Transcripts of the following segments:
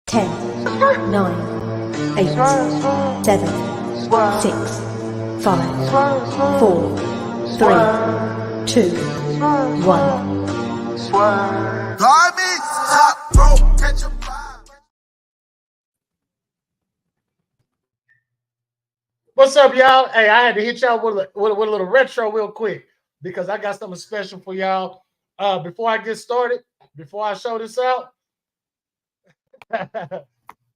10, 9, 8, 7, 6, 5, 4, 3, 2, 1. What's up, y'all? Hey, I had to hit y'all with a little retro real quick because I got something special for y'all. Before I get started, before I show this out,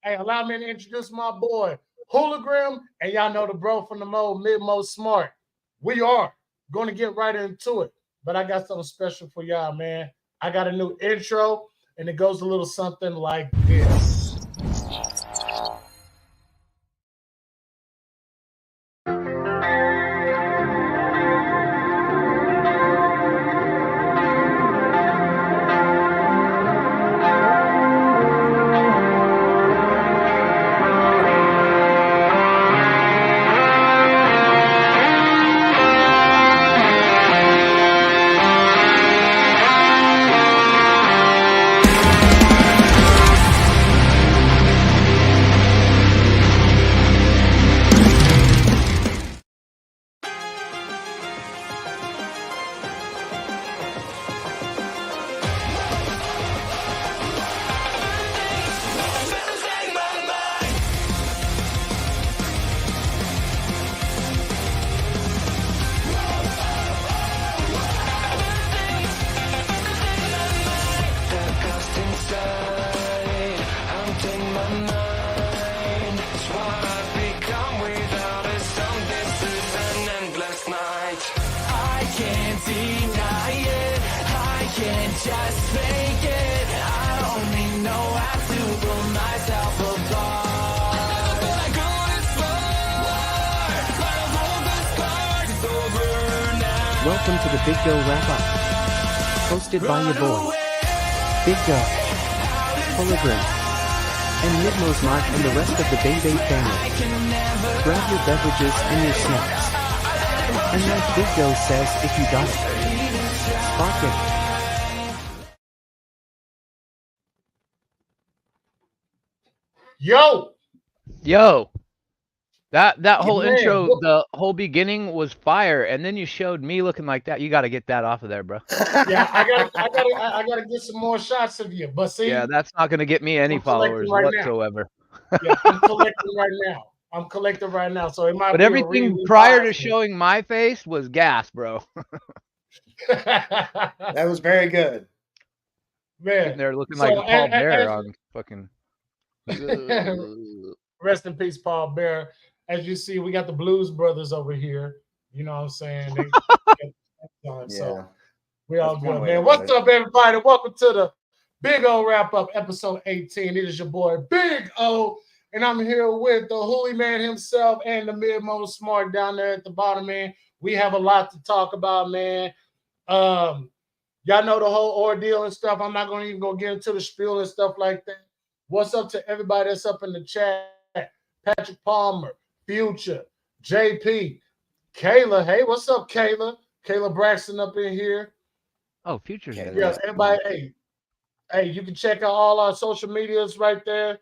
hey, allow me to introduce my boy, Hologram, and y'all know the bro from the mid-mo smart. We are going to get right into it, but I got something special for y'all, man. I got a new intro, and it goes a little something like this. Just make it. I only know how to pull myself apart. But I go this far. But I hold the scars. It's over now. Welcome to the BiggOh Wrap Up, hosted by your boys, BiggOh, Hologram, and Midmo's Mark and the rest of the Bay family. Grab your beverages and your snacks. And like BiggOh says, if you got it, spark it. Yo, that whole Man, intro, the whole beginning was fire, and then you showed me looking like that. You got to get that off of there, bro. Yeah, I gotta get some more shots of you. But see, yeah, that's not gonna get me any followers whatsoever. Yeah, I'm collecting right now. So it might. But be everything prior to showing my face was gas, bro. That was very good. Man, sitting there looking like a Paul Bear on fucking. Rest in peace, Paul Bear. As you see, we got the Blues Brothers over here. You know what I'm saying? So we all good, man. What's up, everybody? Welcome to the BiggOh Wrap Up, episode 18. It is your boy, Big O, and I'm here with the Hoolie Man himself and the mid-mo smart down there at the bottom, man. We have a lot to talk about, man. Y'all know the whole ordeal and stuff. I'm not going to even go get into the spiel and stuff like that. What's up to everybody that's up in the chat? Patrick Palmer, Future, JP, Kayla. Hey, what's up, Kayla? Kayla Braxton up in here. Oh, Future's here. Yeah, everybody. Hey, you can check out all our social medias right there.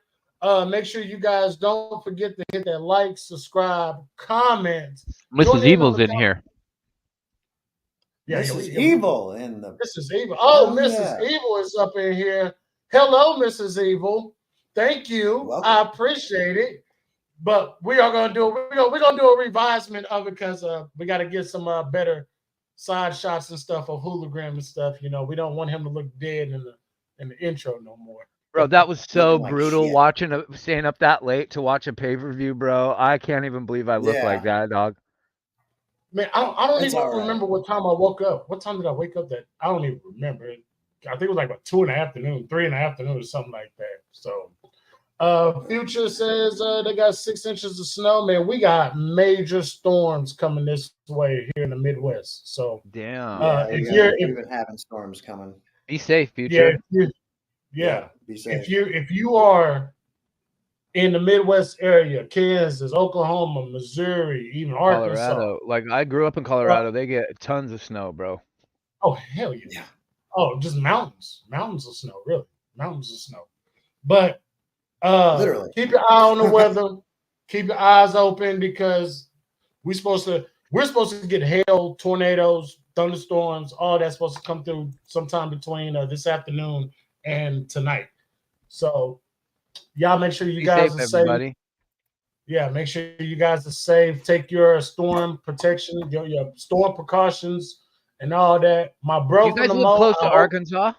Make sure you guys don't forget to hit that like, subscribe, comment. Mrs. Evil's in here. Yeah, Mrs. Evil in the. Mrs. Evil. Oh, Mrs. Evil is up in here. Hello, Mrs. Evil. Thank you. Welcome. I appreciate it. But we are gonna do we're gonna do a revisement of it because we got to get some better side shots and stuff of Hologram and stuff. You know, we don't want him to look dead in the intro no more. Bro, that was so brutal staying up that late to watch a pay-per-view, bro. I can't even believe I look like that, dog. Man, I don't even remember what time I woke up. What time did I wake up? That I don't even remember. I think it was like 2 in the afternoon, 3 in the afternoon, or something like that. So, Future says they got 6 inches of snow. Man, we got major storms coming this way here in the Midwest. So, damn. We've been having storms coming. Be safe, Future. Yeah. Be safe. If you are in the Midwest area, Kansas, Oklahoma, Missouri, even Arkansas. Colorado. Like, I grew up in Colorado. They get tons of snow, bro. Oh, hell yeah. Oh, just mountains of snow, really. Mountains of snow. But Literally. Keep your eye on the weather. Keep your eyes open because we're supposed to get hail, tornadoes, thunderstorms, all that's supposed to come through sometime between this afternoon and tonight. So y'all make sure you guys are safe. Everybody. Yeah, make sure you guys are safe. Take your storm protection, your storm precautions, and all that. My bro You from guys the live close to Arkansas?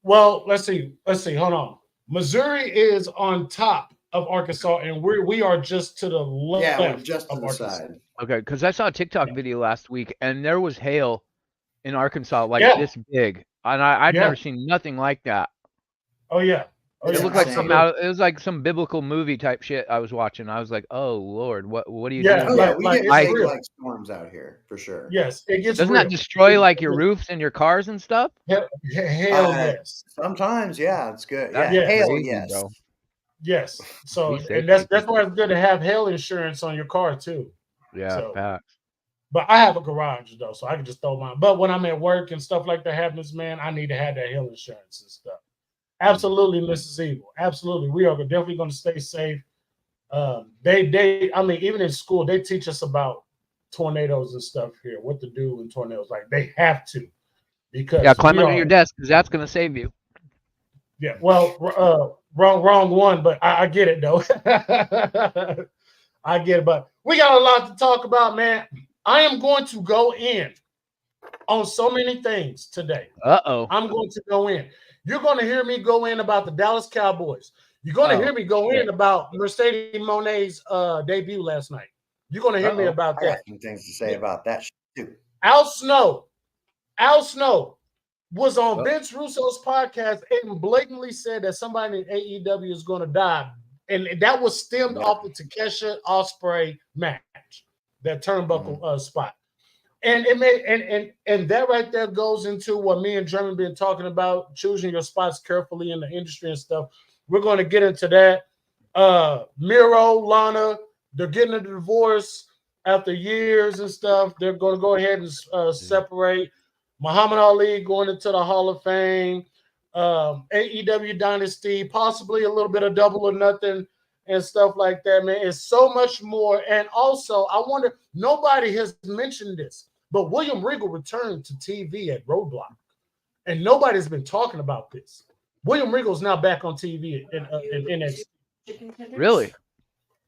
Well, let's see. Hold on. Missouri is on top of Arkansas, and we are just to the left. Yeah, we're just to of the Arkansas. side. Okay, because I saw a TikTok video last week, and there was hail in Arkansas like this big, and I'd never seen nothing like that. Oh yeah. It looked like it was like some biblical movie type shit I was watching. I was like, "Oh Lord, what are you doing?" Oh, yeah, we get like storms out here for sure. Yes, it gets. Doesn't that destroy like your roofs and your cars and stuff? Hell yes. Sometimes, yeah, it's good. That's hail, crazy, yes, bro. Yes. So, and that's why it's good to have hail insurance on your car too. Yeah, facts. But I have a garage though, so I can just throw mine. But when I'm at work and stuff like that happens, man, I need to have that hail insurance and stuff. Absolutely, Mrs. Evil. Absolutely, we are definitely going to stay safe. I mean, even in school, they teach us about tornadoes and stuff here, what to do in tornadoes. Like they have to, because climb under your desk because that's going to save you. Yeah, well, wrong one, but I get it though. I get it, but we got a lot to talk about, man. I am going to go in on so many things today. I'm going to go in. You're going to hear me go in about the Dallas Cowboys. You're going to hear me go in about Mercedes Monet's debut last night. You're going to hear me about that. I got some things to say about that too. Al Snow was on Vince Russo's podcast and blatantly said that somebody in AEW is going to die. And that was stemmed off the Takesha Ospreay match, that turnbuckle spot. And it made and that right there goes into what me and Jeremy been talking about, choosing your spots carefully in the industry and stuff. We're going to get into that. Miro, Lana, they're getting a divorce after years and stuff. They're going to go ahead and separate. Muhammad Ali going into the Hall of Fame. AEW Dynasty, possibly a little bit of Double or Nothing and stuff like that, man. It's so much more. And also, I wonder, nobody has mentioned this, but William Regal returned to TV at Roadblock, and nobody's been talking about this. William Regal's now back on TV in NXT. Really?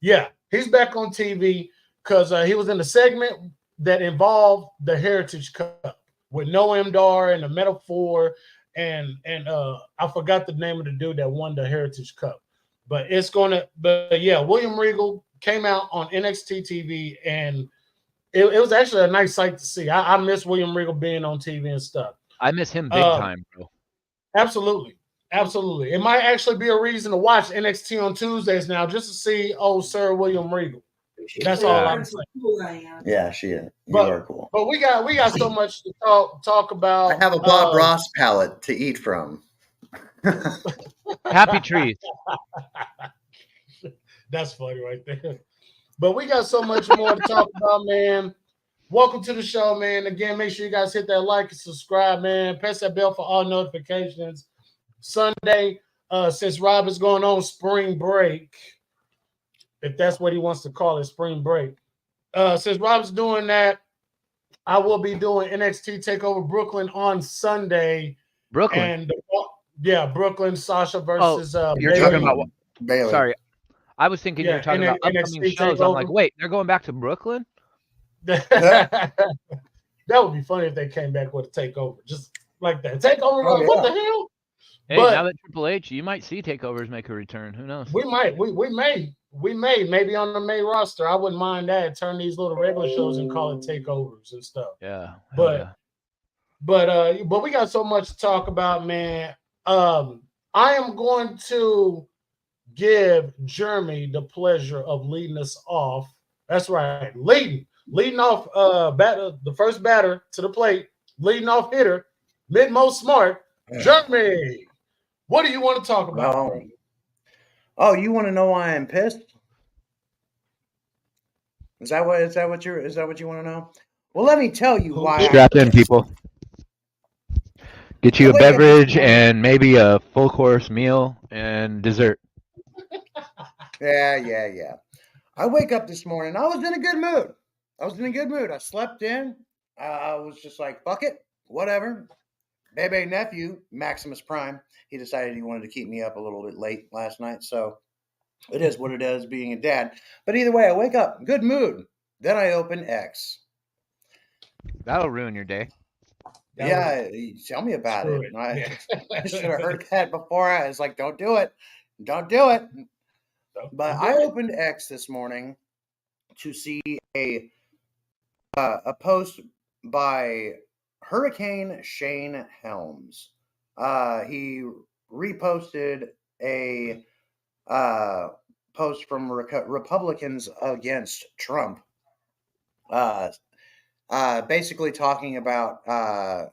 Yeah, he's back on TV because he was in a segment that involved the Heritage Cup with Noam Dar and the Metaphor, and I forgot the name of the dude that won the Heritage Cup. But William Regal came out on NXT TV, and it was actually a nice sight to see. I miss William Regal being on TV and stuff. I miss him big time, bro. Absolutely. It might actually be a reason to watch NXT on Tuesdays now, just to see Sir William Regal. That's all I'm saying. Yeah, she is. You are cool. But we got so much to talk about. I have a Bob Ross palette to eat from. Happy trees. That's funny right there. But we got so much more to talk about, man. Welcome to the show, man. Again, make sure you guys hit that like and subscribe, man. Press that bell for all notifications. Sunday, since Rob is going on spring break, if that's what he wants to call it, spring break. Since Rob's doing that, I will be doing NXT TakeOver Brooklyn on Sunday. Brooklyn? And Brooklyn, Sasha versus you're Bayley. talking about Bayley. Sorry. I was thinking you were talking about upcoming shows. I'm like, wait, they're going back to Brooklyn? That would be funny if they came back with a takeover, just like that. Takeover, what the hell? Hey, now that Triple H, you might see takeovers make a return. Who knows? We might. We may. Maybe on the main roster. I wouldn't mind that. Turn these little regular shows and call it takeovers and stuff. Yeah. But we got so much to talk about, man. I am going to give Jeremy the pleasure of leading us off. That's right. Leading off the first batter to the plate, leading off hitter, mid-most smart, Jeremy. What do you want to talk about? You want to know why I'm pissed? Is that what you want to know? Well, let me tell you why. Strap in, people. Get you a beverage and maybe a full course meal and dessert. Yeah. I wake up this morning. I was in a good mood. I slept in. I was just like, fuck it, whatever. Bebe nephew, Maximus Prime, he decided he wanted to keep me up a little bit late last night. So it is what it is being a dad. But either way, I wake up, good mood. Then I open X. That'll ruin your day. Yeah, tell me about it. I should have heard that before. I was like, don't do it. But I opened X this morning to see a post by Hurricane Shane Helms. He reposted a post from Republicans against Trump, basically talking about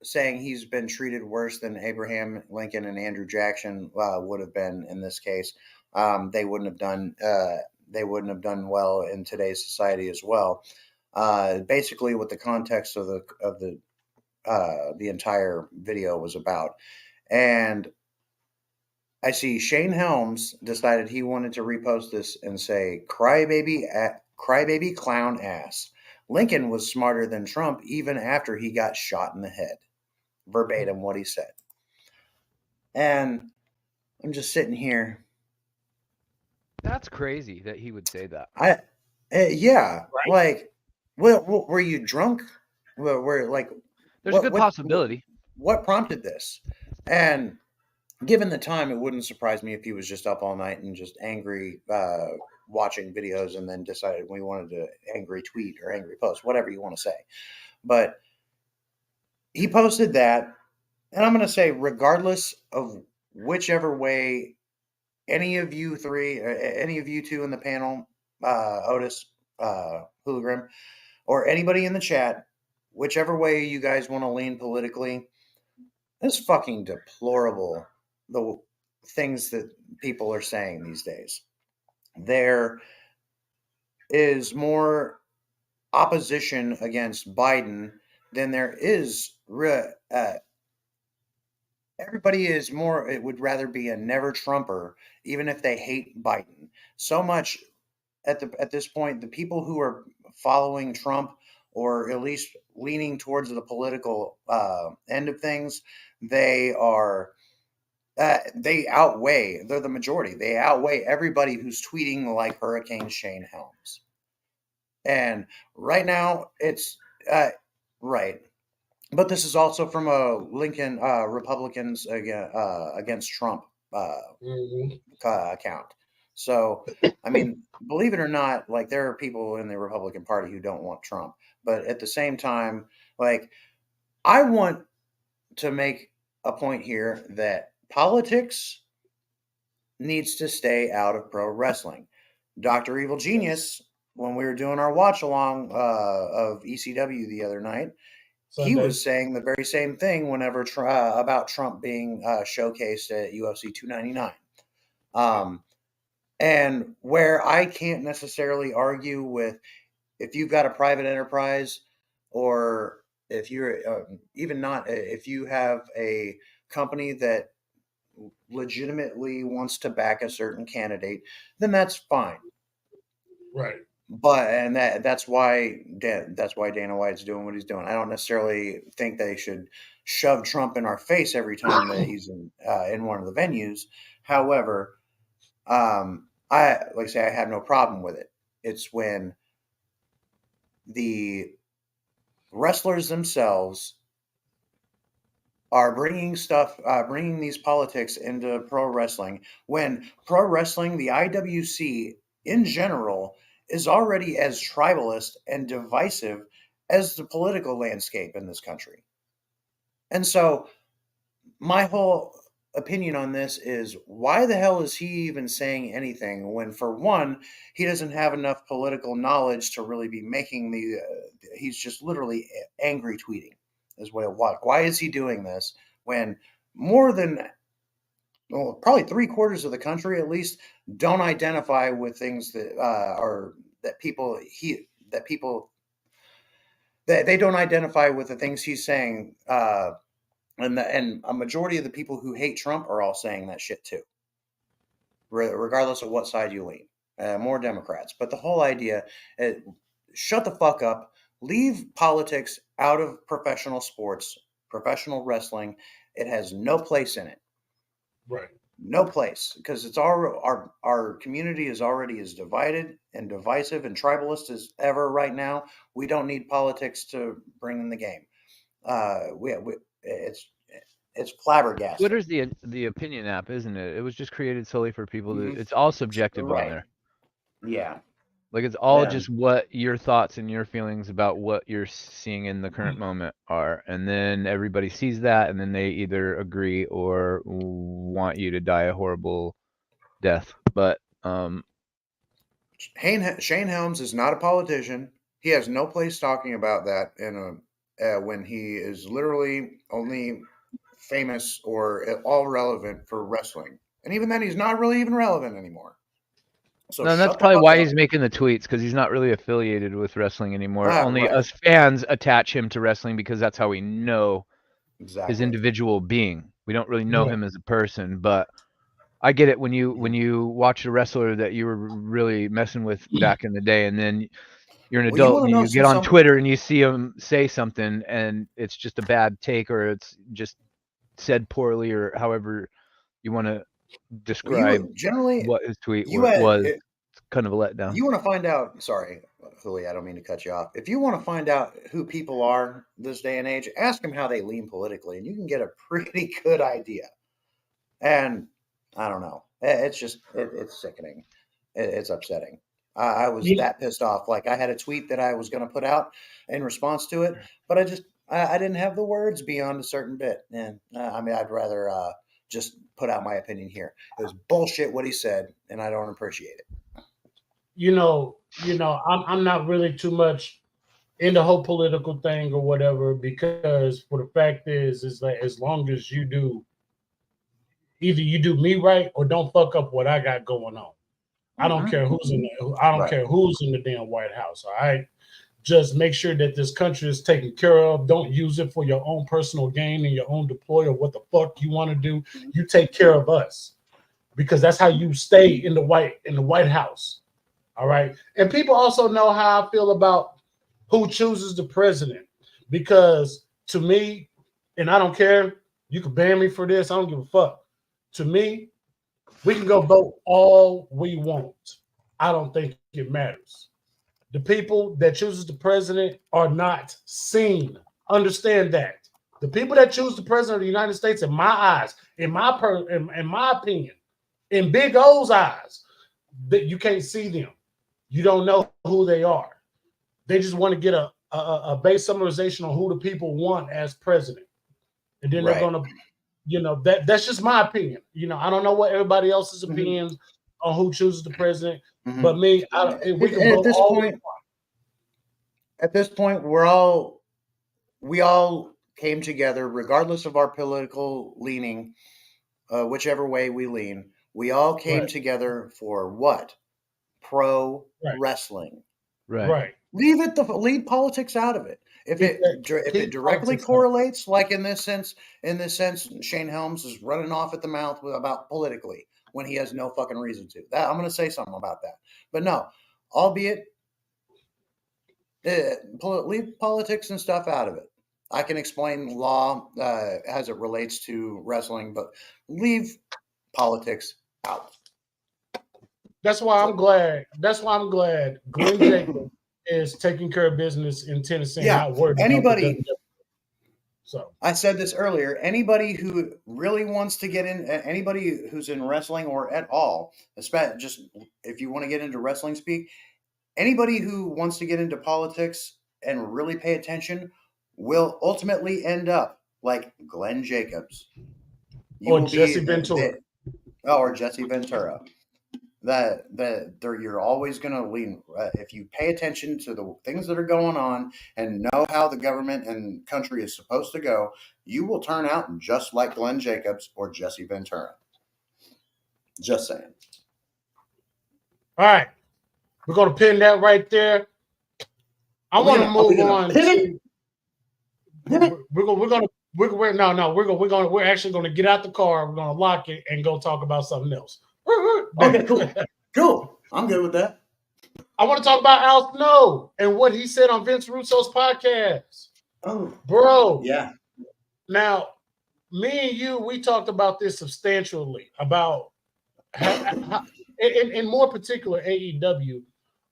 saying he's been treated worse than Abraham Lincoln and Andrew Jackson would have been in this case. They wouldn't have done. They wouldn't have done well in today's society as well. Basically, what the context of the entire video was about, and I see Shane Helms decided he wanted to repost this and say, "Crybaby clown ass." Lincoln was smarter than Trump even after he got shot in the head. Verbatim what he said. And I'm just sitting here. That's crazy that he would say that. Yeah. Right? Like, were you drunk? There's a good possibility. What prompted this? And given the time, it wouldn't surprise me if he was just up all night and just angry, watching videos, and then decided we wanted to angry tweet or angry post, whatever you want to say. But he posted that, and I'm going to say, regardless of whichever way any of you two in the panel, Otis, Hologram, or anybody in the chat, whichever way you guys want to lean politically, it's fucking deplorable, the things that people are saying these days. There is more opposition against Biden than there is. Everybody is more. It would rather be a never Trumper, even if they hate Biden so much. At this point, the people who are following Trump, or at least leaning towards the political end of things, they are. They outweigh. They're the majority. They outweigh everybody who's tweeting like Hurricane Shane Helms. And right now, it's right. But this is also from a Lincoln Republicans against Trump account. So, I mean, believe it or not, like, there are people in the Republican Party who don't want Trump. But at the same time, like, I want to make a point here that politics needs to stay out of pro wrestling. Dr. Evil Genius, when we were doing our watch along of ECW the other night, Sunday, he was saying the very same thing whenever about Trump being showcased at UFC 299. And where I can't necessarily argue with, if you've got a private enterprise, or if you're if you have a company that legitimately wants to back a certain candidate, then that's fine. Right. But that's why Dana White's doing what he's doing. I don't necessarily think they should shove Trump in our face every time that he's in one of the venues. However, I have no problem with it. It's when the wrestlers themselves are bringing these politics into pro wrestling, when pro wrestling, the IWC in general, is already as tribalist and divisive as the political landscape in this country. And so my whole opinion on this is, why the hell is he even saying anything when, for one, he doesn't have enough political knowledge to really be making he's just literally angry tweeting is what it was. Why is he doing this when more than probably 3/4 of the country at least don't identify with things that they don't identify with the things he's saying And a majority of the people who hate Trump are all saying that shit too, regardless of what side you lean. More Democrats. But the whole idea, shut the fuck up, leave politics out of professional sports, professional wrestling. It has no place in it. Right. No place, because it's our community is already as divided and divisive and tribalist as ever right now. We don't need politics to bring in the game. It's flabbergasted. Twitter's the opinion app, isn't it? It was just created solely for people to. It's all subjective on there. Yeah. Like it's all just what your thoughts and your feelings about what you're seeing in the current moment are, and then everybody sees that, and then they either agree or want you to die a horrible death. But Shane Helms is not a politician. He has no place talking about that when he is literally only famous or at all relevant for wrestling, and even then, he's not really even relevant anymore. So no, that's probably why he's making the tweets, because he's not really affiliated with wrestling anymore. Only us fans attach him to wrestling because that's how we know his individual being. We don't really know him as a person, but I get it when you watch a wrestler that you were really messing with back in the day, and then you're an adult and you get on Twitter and you see him say something and it's just a bad take, or it's just said poorly, or however you want to describe what his tweet was. It's kind of a letdown. You want to find out, sorry, Julio, I don't mean to cut you off. If you want to find out who people are this day and age, ask them how they lean politically, and you can get a pretty good idea. And I don't know. It's just, it's sickening. It's upsetting. I was that pissed off. Like, I had a tweet that I was going to put out in response to it, but I didn't have the words beyond a certain bit. And I mean, I'd rather just put out my opinion here. It was bullshit what he said, and I don't appreciate it. I'm not really too much in the whole political thing or whatever, because for the fact is that as long as you do, either you do me right or don't fuck up what I got going on. I don't care who's in the damn White House. All right. Just make sure that this country is taken care of. Don't use it for your own personal gain and your own deploy or what the fuck you want to do. You take care of us, because that's how you stay in the White House. All right. And people also know how I feel about who chooses the president, because to me, and I don't care, you can ban me for this, I don't give a fuck. To me, we can go vote all we want. I don't think it matters. The people that chooses the president are not seen. Understand that. The people that choose the president of the United States, in my eyes, in my opinion, in Big O's eyes, that you can't see them. You don't know who they are. They just want to get a base summarization on who the people want as president. And then they're going to, that's just my opinion. I don't know what everybody else's opinions on who chooses the president, but me, we can vote all we want. At this point, we all came together, regardless of our political leaning, whichever way we lean. We all came together for what? Pro wrestling. Right. Leave politics out of it. If it directly correlates, like in this sense, Shane Helms is running off at the mouth about politically when he has no fucking reason to. I'm going to say something about that. But no, albeit leave politics and stuff out of it. I can explain law as it relates to wrestling, but leave politics out. That's why I'm glad Glenn Jacobs is taking care of business in Tennessee. Not worried about So I said this earlier. Anybody who really wants to get in, anybody who's in wrestling or at all, especially just if you want to get into wrestling speak, anybody who wants to get into politics and really pay attention will ultimately end up like Glenn Jacobs. Or Jesse Ventura. Or Jesse Ventura. You're always going to lean, if you pay attention to the things that are going on and know how the government and country is supposed to go, you will turn out just like Glenn Jacobs or Jesse Ventura. Just saying. All right. We're going to pin that right there. I want to move on. We're going We're actually gonna get out the car. We're gonna lock it and go talk about something else. Okay, cool. I'm good with that. I want to talk about Al Snow and what he said on Vince Russo's podcast. Oh, bro. Yeah. Now, me and you, we talked about this substantially about how in more particular AEW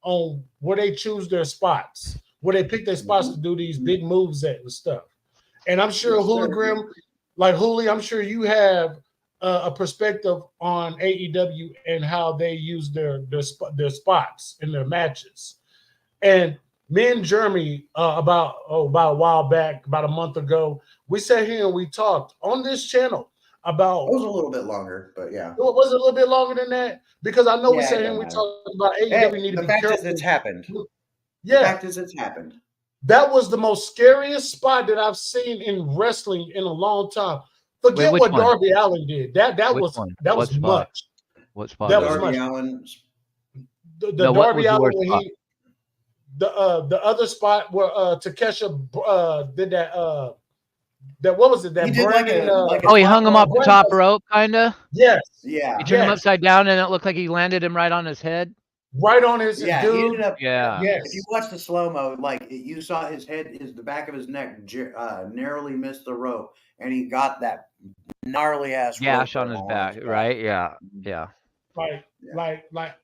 on where they choose their spots, where they pick their spots to do these big moves at and stuff. And I'm sure Hooligram, like Hooli, I'm sure you have a perspective on AEW and how they use their spots in their matches. And me and Jeremy, about a while back, about a month ago, we sat here and we talked on this channel about. It was a little bit longer, but yeah. Was it a little bit longer than that? Because I know we sat here and we talked about AEW need to be careful. The fact is it's happened. Yeah. The fact is it's happened. That was the most scariest spot that I've seen in wrestling in a long time. Forget what Darby Allin did. That was much. What spot? That was Darby much. Allin. The Darby Allin when he the other spot where Takesha did that what was it? That Brandon, he hung him off the top rope, kinda. Yes. Yeah. He turned him upside down, and it looked like he landed him right on his head. Right on his He ended up. Yes. If you watch the slow mo, you saw his head, the back of his neck narrowly missed the rope, and he got that gnarly ass gash on his back. Right? Yeah.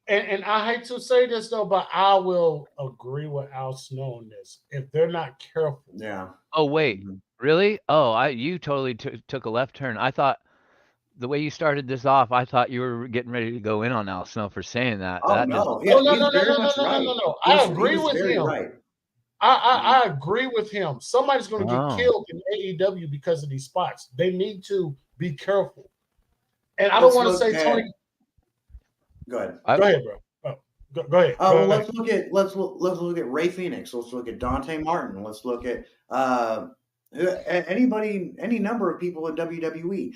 And I hate to say this though, but I will agree with Al Snow on this. If they're not careful. Yeah. Oh wait, really? Oh, you totally took a left turn. I thought the way you started this off, I thought you were getting ready to go in on Al Snow for saying that. Oh, no. Yeah, no. I agree with him. Right. I agree with him. Somebody's going to get killed in AEW because of these spots. They need to be careful. And I don't want to say Tony. Go ahead. Go ahead, bro. Go ahead. Let's look at Ray Phoenix. Let's look at Dante Martin. Let's look at any number of people in WWE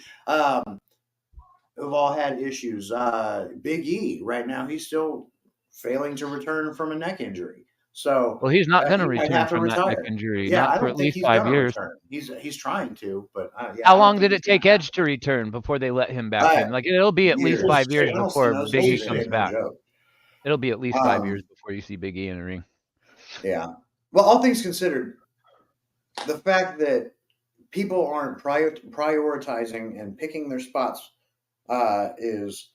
who've all had issues. Big E right now, he's still failing to return from a neck injury. So he's not going to return from that neck injury. Yeah, not for at least 5 years. He's trying to, but how long did it take Edge to return before they let him back in? Like it'll be at least 5 years before Big E comes back. It'll be at least 5 years before you see Big E in a ring. Yeah. Well, all things considered, the fact that people aren't prioritizing and picking their spots is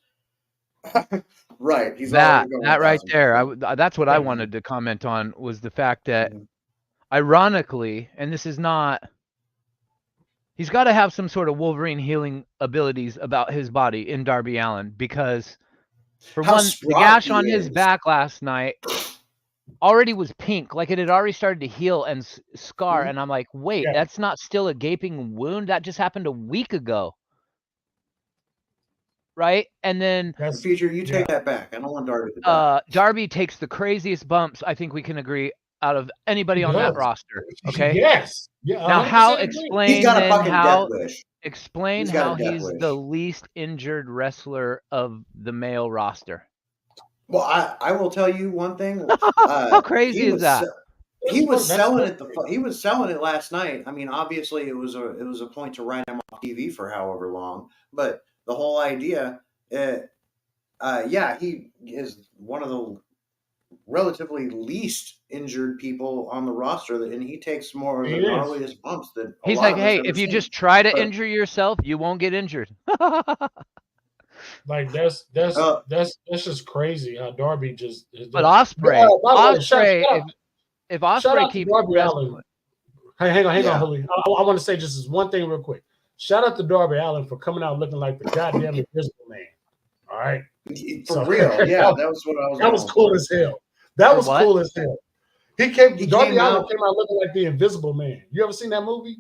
right. That right there. That's what I wanted to comment on was the fact that, ironically, and this is not. He's got to have some sort of Wolverine healing abilities about his body in Darby Allin because, for one, the gash on his back last night already was pink, like it had already started to heal and scar. And I'm like, wait, that's not still a gaping wound? That just happened a week ago. Right? And then Future, you take that back. I don't want Darby to die. Darby takes the craziest bumps, I think we can agree, out of anybody on that roster. Okay? Yes. Yeah. Now how explain he's how he's the least injured wrestler of the male roster? Well, I will tell you one thing. How crazy is that? He was selling it. He was selling it last night. I mean, obviously, it was a point to write him off TV for however long. But the whole idea, he is one of the relatively least injured people on the roster, and he takes more of the gnarliest bumps than. He's like, hey, if you just try to injure yourself, you won't get injured. Like that's just crazy how Darby just. But Ospreay, if Ospreay keeps Darby Allin. Hey, hang on, Julio. I want to say just this one thing real quick. Shout out to Darby Allin for coming out looking like the goddamn Invisible Man. All right, for real. Yeah, that was what I was. That was cool as hell. That was cool as hell. Darby Allin came out looking like the Invisible Man. You ever seen that movie?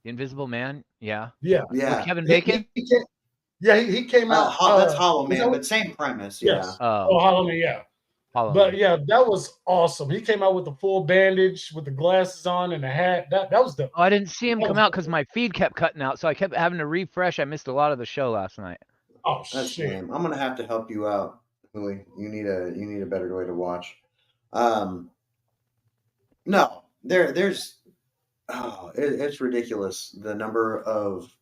The Invisible Man. Yeah. Yeah. With Kevin Bacon. He came out. That's Hollow Man, but same premise. Yes. Yeah. Hollow Man. Yeah. But yeah, that was awesome. He came out with the full bandage, with the glasses on and the hat. That was the. I didn't see him come out because my feed kept cutting out, so I kept having to refresh. I missed a lot of the show last night. Oh that's shit! Lame. I'm gonna have to help you out, Louis. You need a better way to watch. No, there's it's ridiculous the number of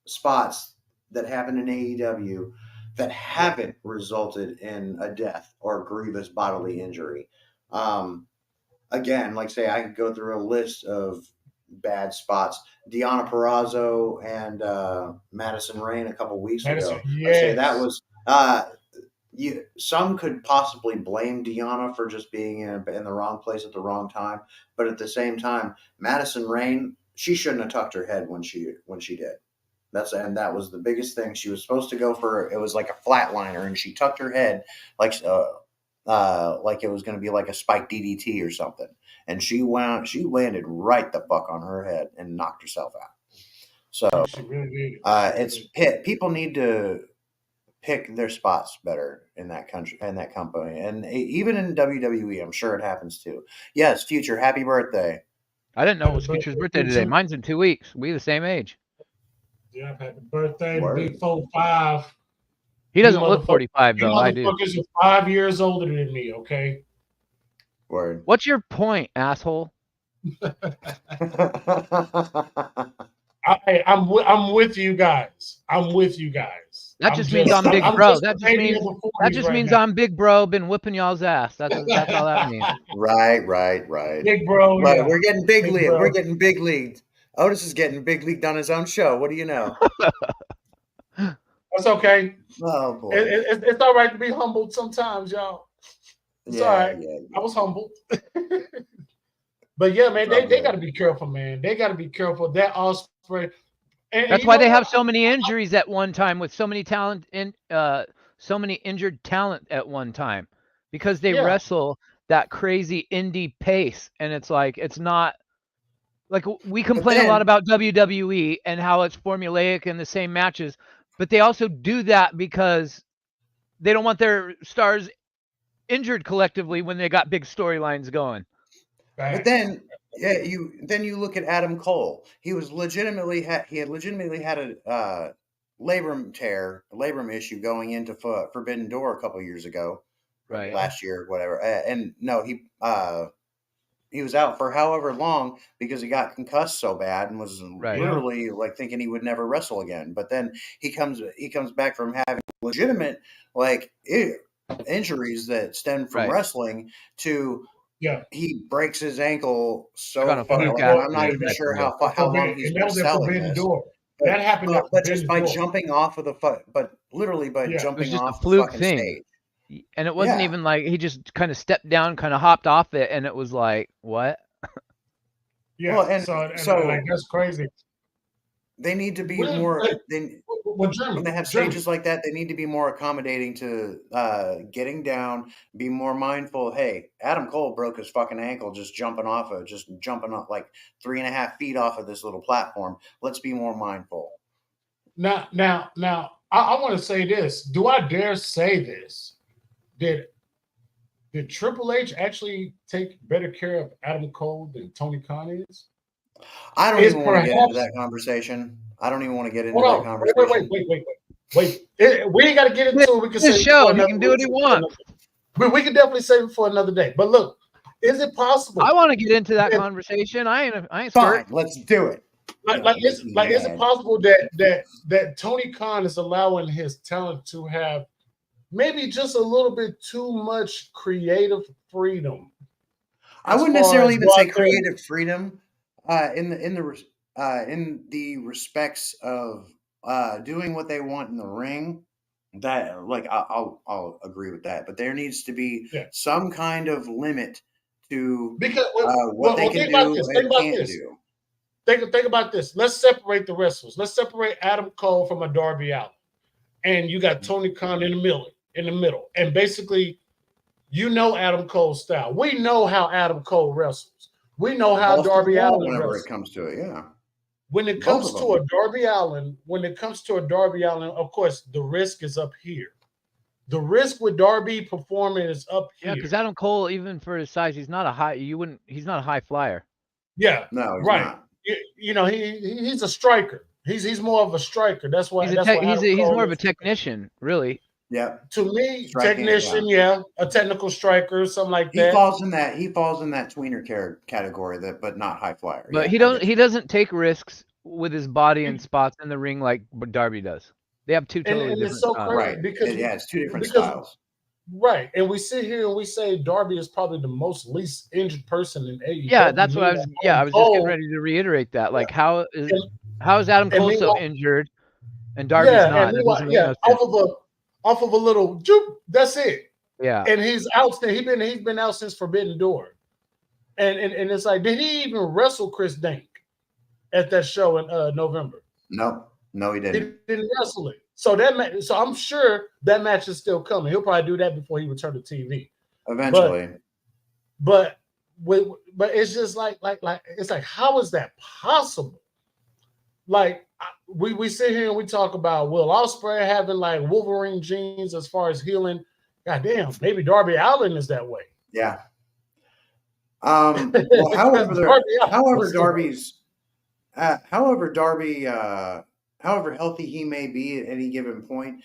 spots that happen in AEW that haven't resulted in a death or grievous bodily injury. Again, like say, I could go through a list of bad spots. Deonna Purrazzo and Madison Rain a couple weeks ago. Yes. Like say that was some could possibly blame Deonna for just being in the wrong place at the wrong time, but at the same time, Madison Rain, she shouldn't have tucked her head when she did. That was the biggest thing. She was supposed to go for it was like a flatliner, and she tucked her head like it was going to be like a spiked DDT or something, and she landed right the fuck on her head and knocked herself out. So people need to pick their spots better in that country and that company, and even in WWE, I'm sure it happens too. Yes, Future, happy birthday! I didn't know it was Future's birthday today. Mine's in 2 weeks. We the same age. Yeah, happy birthday, big 45. He doesn't look 45 though. I do. Motherfuckers are 5 years older than me. Okay. Word. What's your point, asshole? I'm with you guys. I'm with you guys. That just means I'm big bro. That just means I'm big bro. Been whipping y'all's ass. That's all that means. Right. Big bro. Right. Yeah. We're getting big league. We're getting big leagued. Otis is getting big leagued on his own show. What do you know? That's okay. Oh boy. It's all right to be humbled sometimes, y'all. It's all right. Yeah. I was humbled. But yeah, man, they got to be careful, man. They got to be careful. That Ospreay. That's why they have so many injuries at one time with so many so many injured talent at one time, because they wrestle that crazy indie pace, and it's like it's not like we complain a lot about WWE and how it's formulaic and the same matches, but they also do that because they don't want their stars injured collectively when they got big storylines going. But then, you look at Adam Cole. He had legitimately had a labrum issue going into Forbidden Door a couple years ago, right? Last year, whatever. And no, he was out for however long because he got concussed so bad and was literally like thinking he would never wrestle again. But then he comes back from having legitimate injuries that stem from wrestling to. Yeah, he breaks his ankle so far. I'm not even sure how long he's been selling this. That happened, but just by jumping off of literally by jumping off the fucking stage. And it wasn't even like he just kind of stepped down, kind of hopped off it, and it was like, what? Yeah, well, so like, that's crazy. They need to be more. When they have stages like that, they need to be more accommodating to getting down, be more mindful. Hey, Adam Cole broke his fucking ankle just jumping off like 3.5 feet off of this little platform. Let's be more mindful. Now, I want to say this. Do I dare say this? Did Triple H actually take better care of Adam Cole than Tony Khan is? I don't even want to get into that conversation. Wait. We ain't got to get into it. We can say show. He can do what he wants. We can definitely save it for another day. But look, is it possible? I want to get into that conversation. I ain't fine. Let's do it. Is it possible that Tony Khan is allowing his talent to have maybe just a little bit too much creative freedom? I wouldn't necessarily even say creative freedom. In the respects of doing what they want in the ring, that like I'll agree with that. But there needs to be some kind of limit to what they can do and can't do. Think about this. Let's separate the wrestlers. Let's separate Adam Cole from a Darby Allin, and you got Tony Khan in the middle, and basically, Adam Cole's style. We know how Adam Cole wrestles. We know how Darby Allin whenever it comes to it, When it comes to a Darby Allin, of course, the risk is up here. The risk with Darby performing is up here. Yeah, because Adam Cole, even for his size, he's not a high flyer. Yeah, no, he's right. Not. He's a striker. He's more of a striker. That's why he's more of a technician, really. Yeah. To me, Striking, technician, yeah, a technical striker, something like He that. falls in that tweener category, but not high flyer. But Yeah, he doesn't take risks with his body and spots in the ring like Darby does. They have two totally and different it's so styles. crazy right. because It's two different styles. Right, and we sit here and we say Darby is probably the most least injured person in AEW. Yeah, that's what I was. Yeah, I was just getting ready to reiterate that. Like, how is Adam Cole so injured and Darby's not? That doesn't make no sense. Off of a little juke. That's it. Yeah, and he's out. He's been out since Forbidden Door, and it's like, did he even wrestle Chris Dink at that show in November? No, he didn't. He didn't wrestle it. So I'm sure that match is still coming. He'll probably do that before he returns to TV. Eventually. But it's just like it's like, how is that possible? Like, we sit here and we talk about Will Ospreay having like Wolverine genes as far as healing. God damn, maybe Darby Allin is that way. Yeah. Well, however healthy he may be at any given point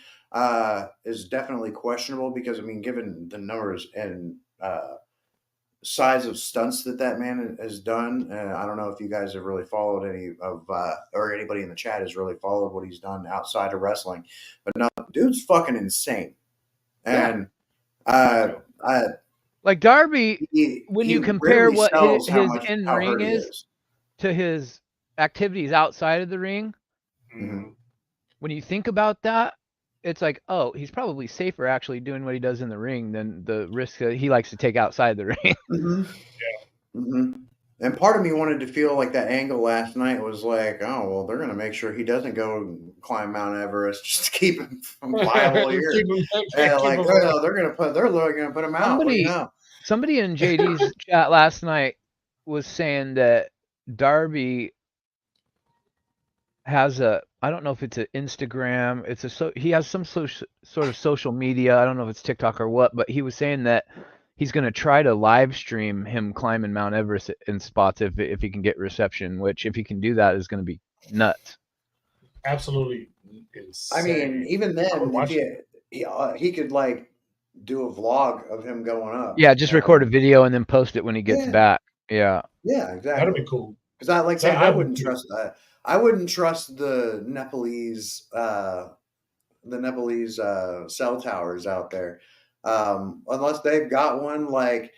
is definitely questionable, because I mean, given the numbers and size of stunts that man has done, I don't know if you guys have really followed any of or anybody in the chat has really followed what he's done outside of wrestling, but no, dude's fucking insane. And like Darby, when you compare what his in-ring is to his activities outside of the ring, when you think about that, it's like, oh, he's probably safer actually doing what he does in the ring than the risk that he likes to take outside the ring. And part of me wanted to feel like that angle last night was like, oh, well, they're going to make sure he doesn't go climb Mount Everest just to keep him viable here. They're really going to put him out. Somebody in JD's chat last night was saying that Darby has I don't know if it's an Instagram, he has some sort of social media. I don't know if it's TikTok or what, but he was saying that he's going to try to live stream him climbing Mount Everest in spots if he can get reception, which if he can do that is going to be nuts. Absolutely insane. I mean, even then, if he could like do a vlog of him going up. Yeah, just record a video and then post it when he gets back. Yeah. Yeah, exactly. That'd be cool. Because I wouldn't trust that. I wouldn't trust the Nepalese cell towers out there, unless they've got one like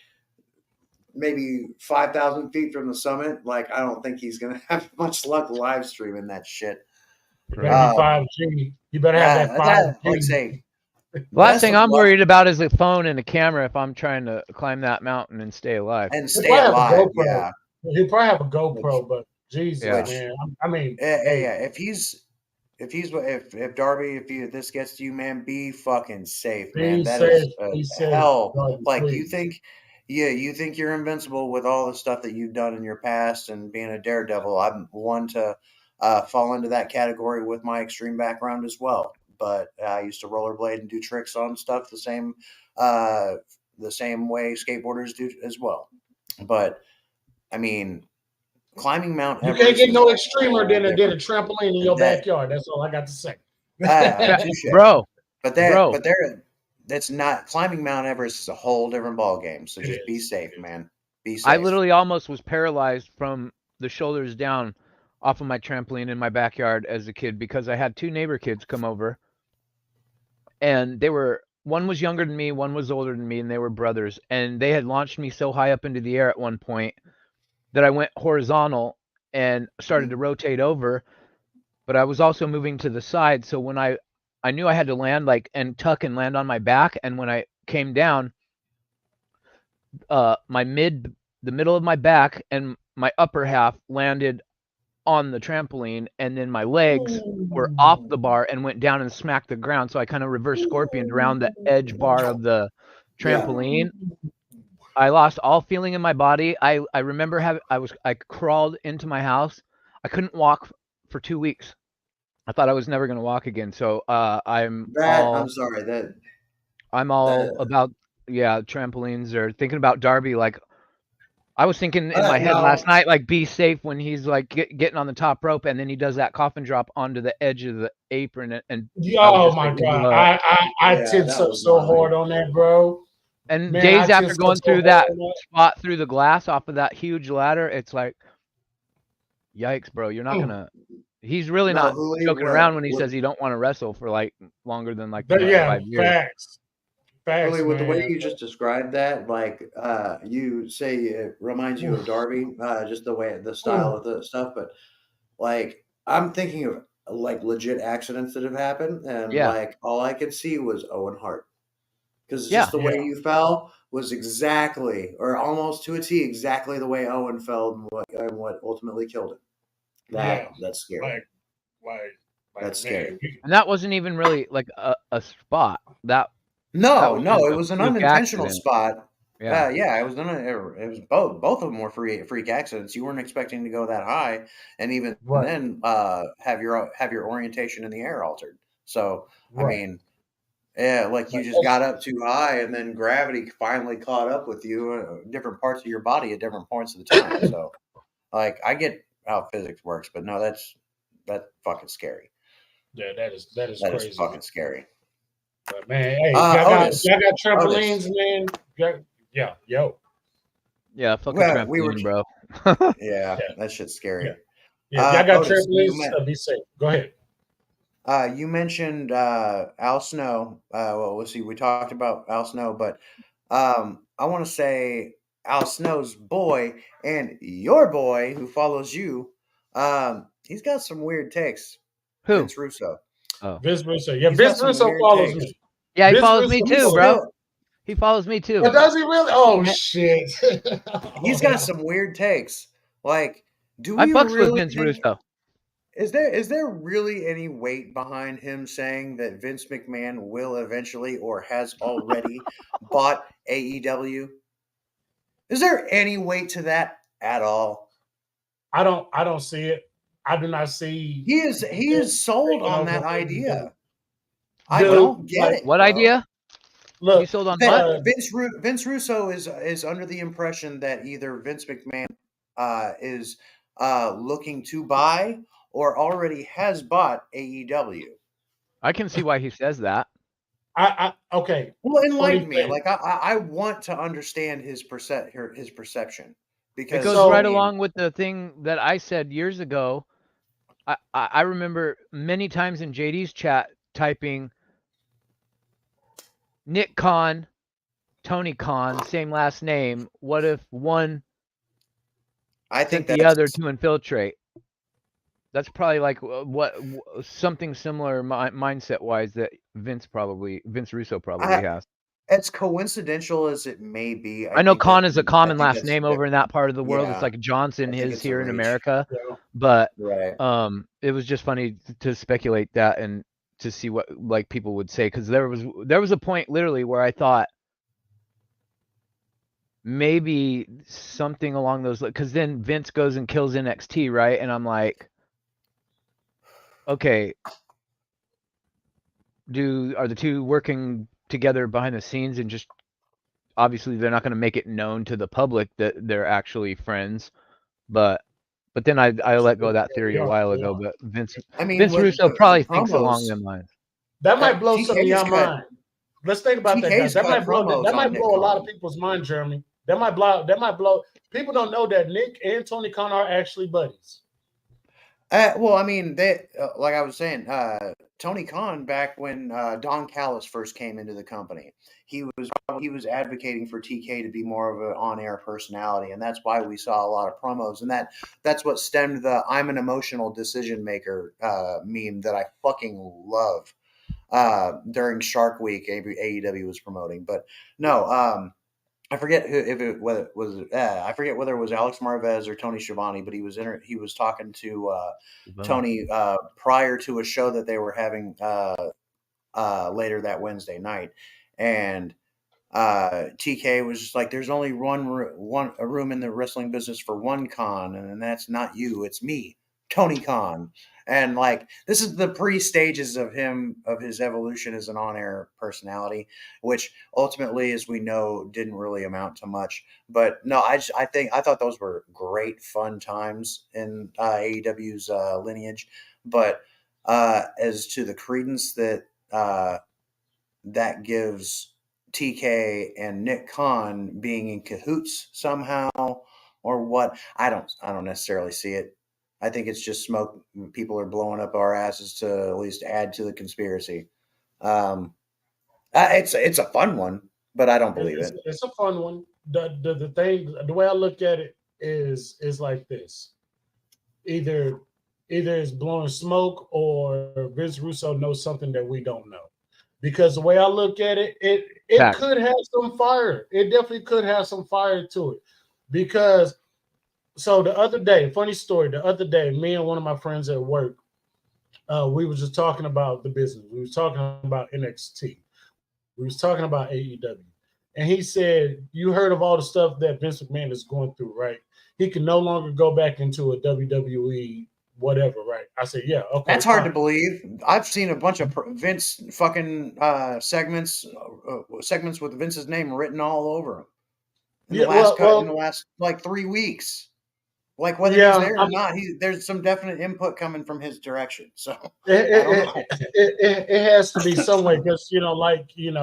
maybe 5,000 feet from the summit. Like, I don't think he's gonna have much luck live streaming that shit. You better be 5G. You better have that 5G. The last thing I'm worried about is a phone and a camera if I'm trying to climb that mountain and stay alive. Yeah. He'll probably have a GoPro, but Jesus, man. I mean, if Darby, if this gets to you, man, be fucking safe, man. That is hell. Like, you think you're invincible with all the stuff that you've done in your past and being a daredevil. I'm one to fall into that category with my extreme background as well. But I used to rollerblade and do tricks on stuff the same way skateboarders do as well. But I mean, climbing Mount Everest. You can't get no extremer than a trampoline in your backyard. That's all I got to say. Bro. But that's not, climbing Mount Everest is a whole different ball game. So just be safe, man. Be safe. I literally almost was paralyzed from the shoulders down off of my trampoline in my backyard as a kid because I had two neighbor kids come over, and one was younger than me, one was older than me, and they were brothers, and they had launched me so high up into the air at one point that I went horizontal and started to rotate over, but I was also moving to the side. So when I knew I had to land and tuck and land on my back, and when I came down, the middle of my back and my upper half landed on the trampoline, and then my legs were off the bar and went down and smacked the ground. So I kind of reverse scorpioned around the edge bar of the trampoline. Yeah. I lost all feeling in my body. I remember I crawled into my house. I couldn't walk for 2 weeks. I thought I was never going to walk again. So I'm all about trampolines, or thinking about Darby. Like, I was thinking in my head last night, like, be safe when he's like getting on the top rope, and then he does that coffin drop onto the edge of the apron, and oh my god, I tensed up so hard on that, bro. And man, days after going through that spot through the glass off of that huge ladder, it's like, yikes, bro! You're not gonna. He's really not joking around when he says he don't want to wrestle for like longer than like 5 years. Facts. Really, with the way you just described that, like you say it reminds you of Darby, just the style of the stuff. But like I'm thinking of like legit accidents that have happened, and like all I could see was Owen Hart, because just the way you fell was exactly, or almost to a T, exactly the way Owen fell, and what ultimately killed him. That's scary. That's scary. And that wasn't even really like a spot. No, it was an unintentional spot. Yeah, it was both of them were freak accidents. You weren't expecting to go that high, and even then, have your orientation in the air altered. So I mean, like you just got up too high, and then gravity finally caught up with you, different parts of your body at different points of the time. So, like, I get how physics works, but no, that's fucking scary. Yeah, that is crazy. Is fucking scary. But man, hey, y'all got trampolines, man. Yo. Yeah, fucking trampoline, bro. That shit's scary. Yeah, y'all got trampolines. Be safe. Go ahead. You mentioned Al Snow. Well, let's see. We talked about Al Snow, but I want to say Al Snow's boy and your boy who follows you. He's got some weird takes. Who? Vince Russo. Oh, Vince Russo. Yeah, Vince Russo follows me. Yeah, he follows me too, bro. He follows me too. But does he really? Oh shit! He's got some weird takes. Like, do we I fucks really with Vince Russo. Is there really any weight behind him saying that Vince McMahon will eventually or has already bought AEW? Is there any weight to that at all? I don't see it. I do not see. He is sold on that idea. I don't get it. What idea? Look, you sold on what? Vince Russo is under the impression that either Vince McMahon is looking to buy or already has bought AEW. I can see why he says that. Okay. Well, enlighten me. Like I want to understand his perception, because it goes right along with the thing that I said years ago. I remember many times in JD's chat typing Nick Khan, Tony Khan, same last name. What if one sent the other to infiltrate? That's probably like what something similar mindset wise that Vince Russo probably has. As coincidental as it may be, I know Khan is a common last name over in that part of the world. It's like Johnson is here in America, but it was just funny to speculate that and to see what like people would say, because there was a point literally where I thought maybe something along those, because then Vince goes and kills NXT, right? And I'm like, okay, are the two working together behind the scenes, and just obviously they're not going to make it known to the public that they're actually friends, but then I let go of that theory a while ago. But Vince Russo probably thinks along them lines. That might blow some of your mind. Let's think about that. That might blow a lot of people's mind, Jeremy. That might blow. People don't know that Nick and Tony Khan are actually buddies. Well, I mean, they like I was saying, Tony Khan, back when Don Callis first came into the company, he was advocating for TK to be more of an on-air personality, and that's why we saw a lot of promos, and that's what stemmed the "I'm an emotional decision maker" meme that I fucking love during Shark Week. AEW was promoting, but no. I forget whether it was Alex Marvez or Tony Schiavone, but he was talking to Tony prior to a show that they were having later that Wednesday night, and TK was just like, "There's only a room in the wrestling business for one Khan, and that's not you, it's me, Tony Khan. And like, this is the pre-stages of his evolution as an on-air personality, which ultimately, as we know, didn't really amount to much. But no, I thought those were great fun times in AEW's lineage. But as to the credence that that gives TK and Nick Khan being in cahoots somehow or what, I don't necessarily see it. I think it's just smoke. People are blowing up our asses to at least add to the conspiracy. It's a fun one, but I don't believe it. It's a fun one. The thing, the way I look at it is like this: either it's blowing smoke or Vince Russo knows something that we don't know. Because the way I look at it, it could have some fire. It definitely could have some fire to it. Because so the other day, funny story, the other day, me and one of my friends at work, we were just talking about the business. We was talking about NXT. We was talking about AEW. And he said, you heard of all the stuff that Vince McMahon is going through, right? He can no longer go back into a WWE whatever, right? I said, yeah, okay. That's hard to believe. I've seen a bunch of Vince fucking segments with Vince's name written all over them in the last like 3 weeks. Like whether he's there or not, there's some definite input coming from his direction. So it has to be some way because like even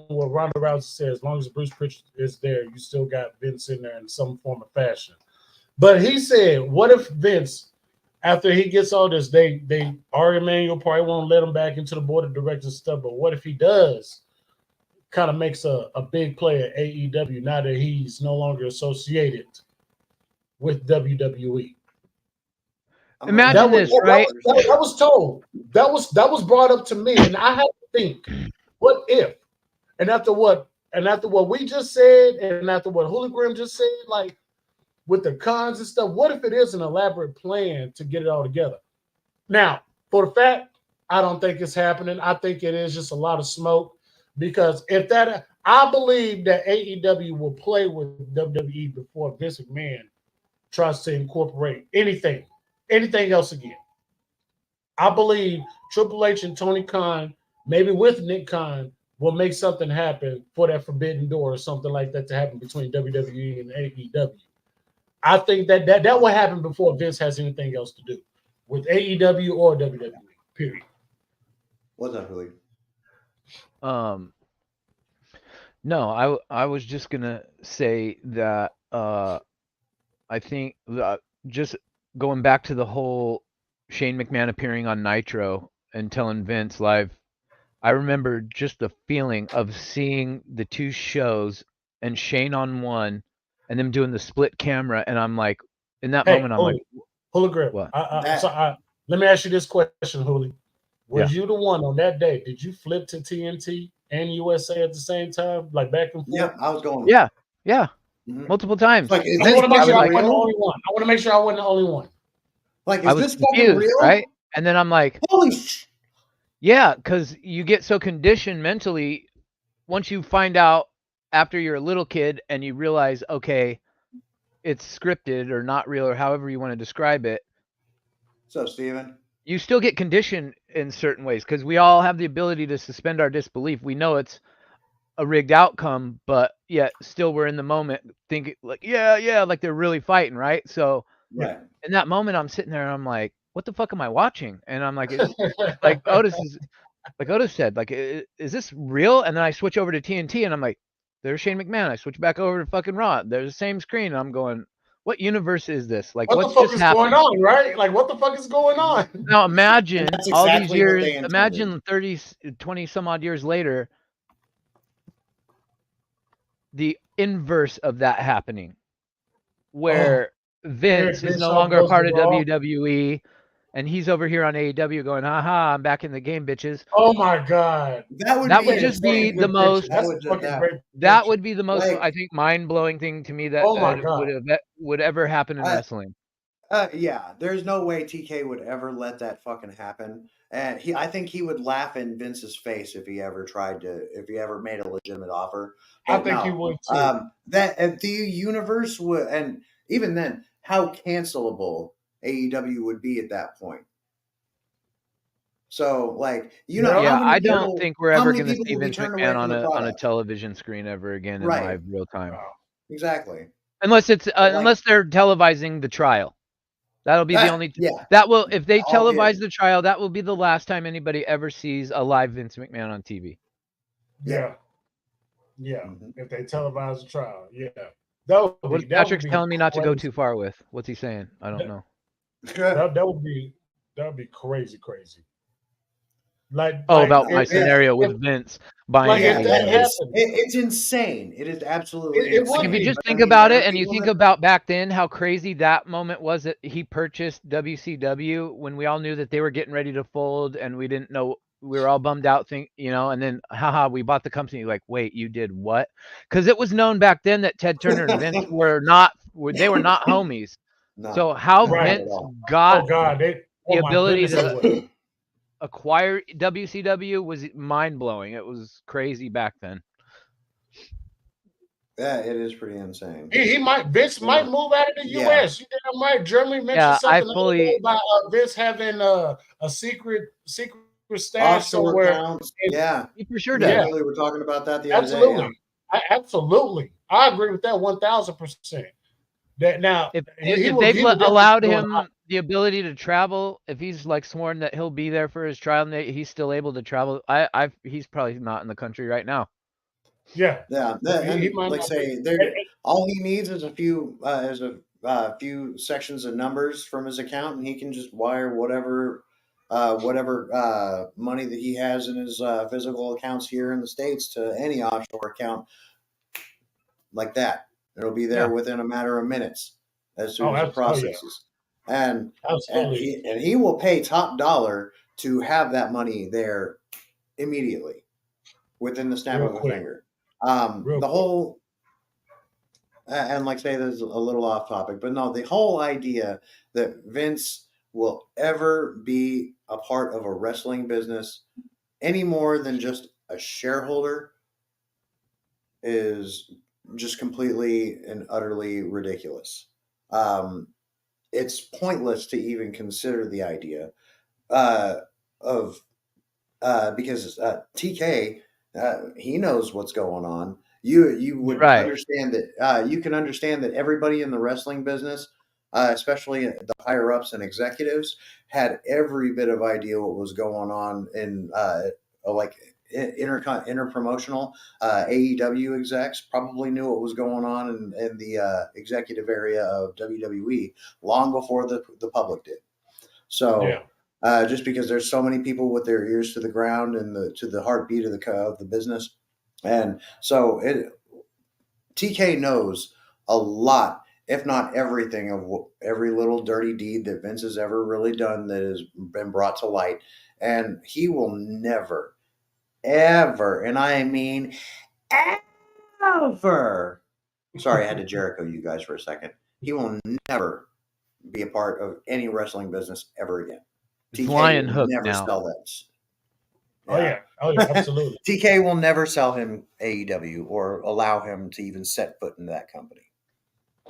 what Ronda Rousey says, as long as Bruce Prichard is there, you still got Vince in there in some form of fashion. But he said, what if Vince, after he gets all this, Ari Emanuel probably won't let him back into the board of directors and stuff, but what if he does kind of makes a big play at AEW now that he's no longer associated with WWE? Imagine this, right? That was told. That was brought up to me, and I had to think, what if? And after what we just said, and after what Hologram just said, like with the cons and stuff, what if it is an elaborate plan to get it all together? Now, for the fact, I don't think it's happening. I think it is just a lot of smoke because I believe that AEW will play with WWE before Vince McMahon tries to incorporate anything else again. I believe Triple H and Tony Khan, maybe with Nick Khan, will make something happen for that forbidden door or something like that to happen between WWE and AEW. I think that will happen before Vince has anything else to do with AEW or WWE. Period. What's up, Willie? No, I was just gonna say that I think just going back to the whole Shane McMahon appearing on Nitro and telling Vince live, I remember just the feeling of seeing the two shows and Shane on one and them doing the split camera, and I'm like, in that moment, I'm like, Hologram. What? Let me ask you this question, Huli. Was you the one on that day? Did you flip to TNT and USA at the same time, like back and forth? Yeah, I was going. Yeah, multiple times. Like, I want to make sure I wasn't the only one. I want to make sure I wasn't the only one. Like, is this fucking real? Right? And then I'm like, holy shit. Yeah, because you get so conditioned mentally once you find out after you're a little kid and you realize, okay, it's scripted or not real or however you want to describe it. So, Steven? You still get conditioned in certain ways because we all have the ability to suspend our disbelief. We know it's a rigged outcome, but yet still we're in the moment thinking like, yeah, like they're really fighting, right? So in that moment, I'm sitting there and I'm like, what the fuck am I watching? And I'm like, like Otis said, like, is this real? And then I switch over to TNT and I'm like, there's Shane McMahon. I switch back over to fucking Raw. There's the same screen. And I'm going, what universe is this? Like, what the fuck is going on, right? Like, what the fuck is going on? Now imagine all these years, imagine 30, 20 some odd years later, the inverse of that happening, where Vince is no longer a part of WWE, and he's over here on AEW going, "Aha, I'm back in the game, bitches." Oh my god, that would just be the most. That would be the most, I think, mind-blowing thing to me that would ever happen in wrestling. Yeah, there's no way TK would ever let that fucking happen, and I think he would laugh in Vince's face if he ever made a legitimate offer. But I think he would too. That the universe would, and even then, how cancelable AEW would be at that point. So, like, you know, yeah, how many I don't people, think we're how ever many going to people see will be Vince turned away McMahon from the on a product? television screen ever again in Right. live real time. Exactly. Unless it's Like, unless they're televising the trial. That'll be the only yeah. that will if they I'll televise the trial, that will be the last time anybody ever sees a live Vince McMahon on TV. Yeah. Mhm. If they televise the trial, that would What's be, Patrick's telling me not to go too far with? What's he saying? I don't know. That would be crazy. Like, about my if scenario with Vince buying if that AEW. happened, it's insane. It is absolutely It insane. would If you be. just But, think I mean, about there it are and you people think that- about back then how crazy that moment was that he purchased WCW when we all knew that they were getting ready to fold and we didn't know, we were all bummed out, and then haha, we bought the company. Like, wait, you did what? Because it was known back then that Ted Turner and Vince were not homies. No, So how not at Vince all. got oh God, the ability goodness, to they would. acquire WCW was mind blowing. It was crazy back then. Yeah, it is pretty insane. Vince might move out of the Yeah. U.S. You damn right. Germany mentioned Yeah, I something fully- about Vince having a secret stash Offshore somewhere. accounts. Yeah. He for sure We does. actually were talking about that the other day. Absolutely, absolutely. I agree with that 1,000%. That now, If he they've would definitely allowed go him the ability to travel, if he's like sworn that he'll be there for his trial and he's still able to travel, he's probably not in the country right now. Yeah. Yeah. He And might like not say, all he needs is a few sections of numbers from his account, and he can just wire whatever money that he has in his physical accounts here in the States to any offshore account like that. It'll be there within a matter of minutes as soon as it processes. And he will pay top dollar to have that money there immediately within the snap of a finger. The whole, and like say this is a little off topic, but no, the whole idea that Vince will ever be a part of a wrestling business any more than just a shareholder is just completely and utterly ridiculous. It's pointless to even consider the idea of because TK he knows what's going on. You would understand that you can understand that everybody in the wrestling business, especially the higher ups and executives, had every bit of idea what was going on in like interpromotional AEW execs probably knew what was going on in the executive area of WWE long before the public did. So just because there's so many people with their ears to the ground and to the heartbeat of the business, and so TK knows a lot, if not everything, of every little dirty deed that Vince has ever really done that has been brought to light, and he will never, ever, and I mean ever. Sorry, I had to Jericho you guys for a second. He will never be a part of any wrestling business ever again. TK Lion will Hook never now. sell that. Yeah. Oh yeah, absolutely. TK will never sell him AEW or allow him to even set foot in that company.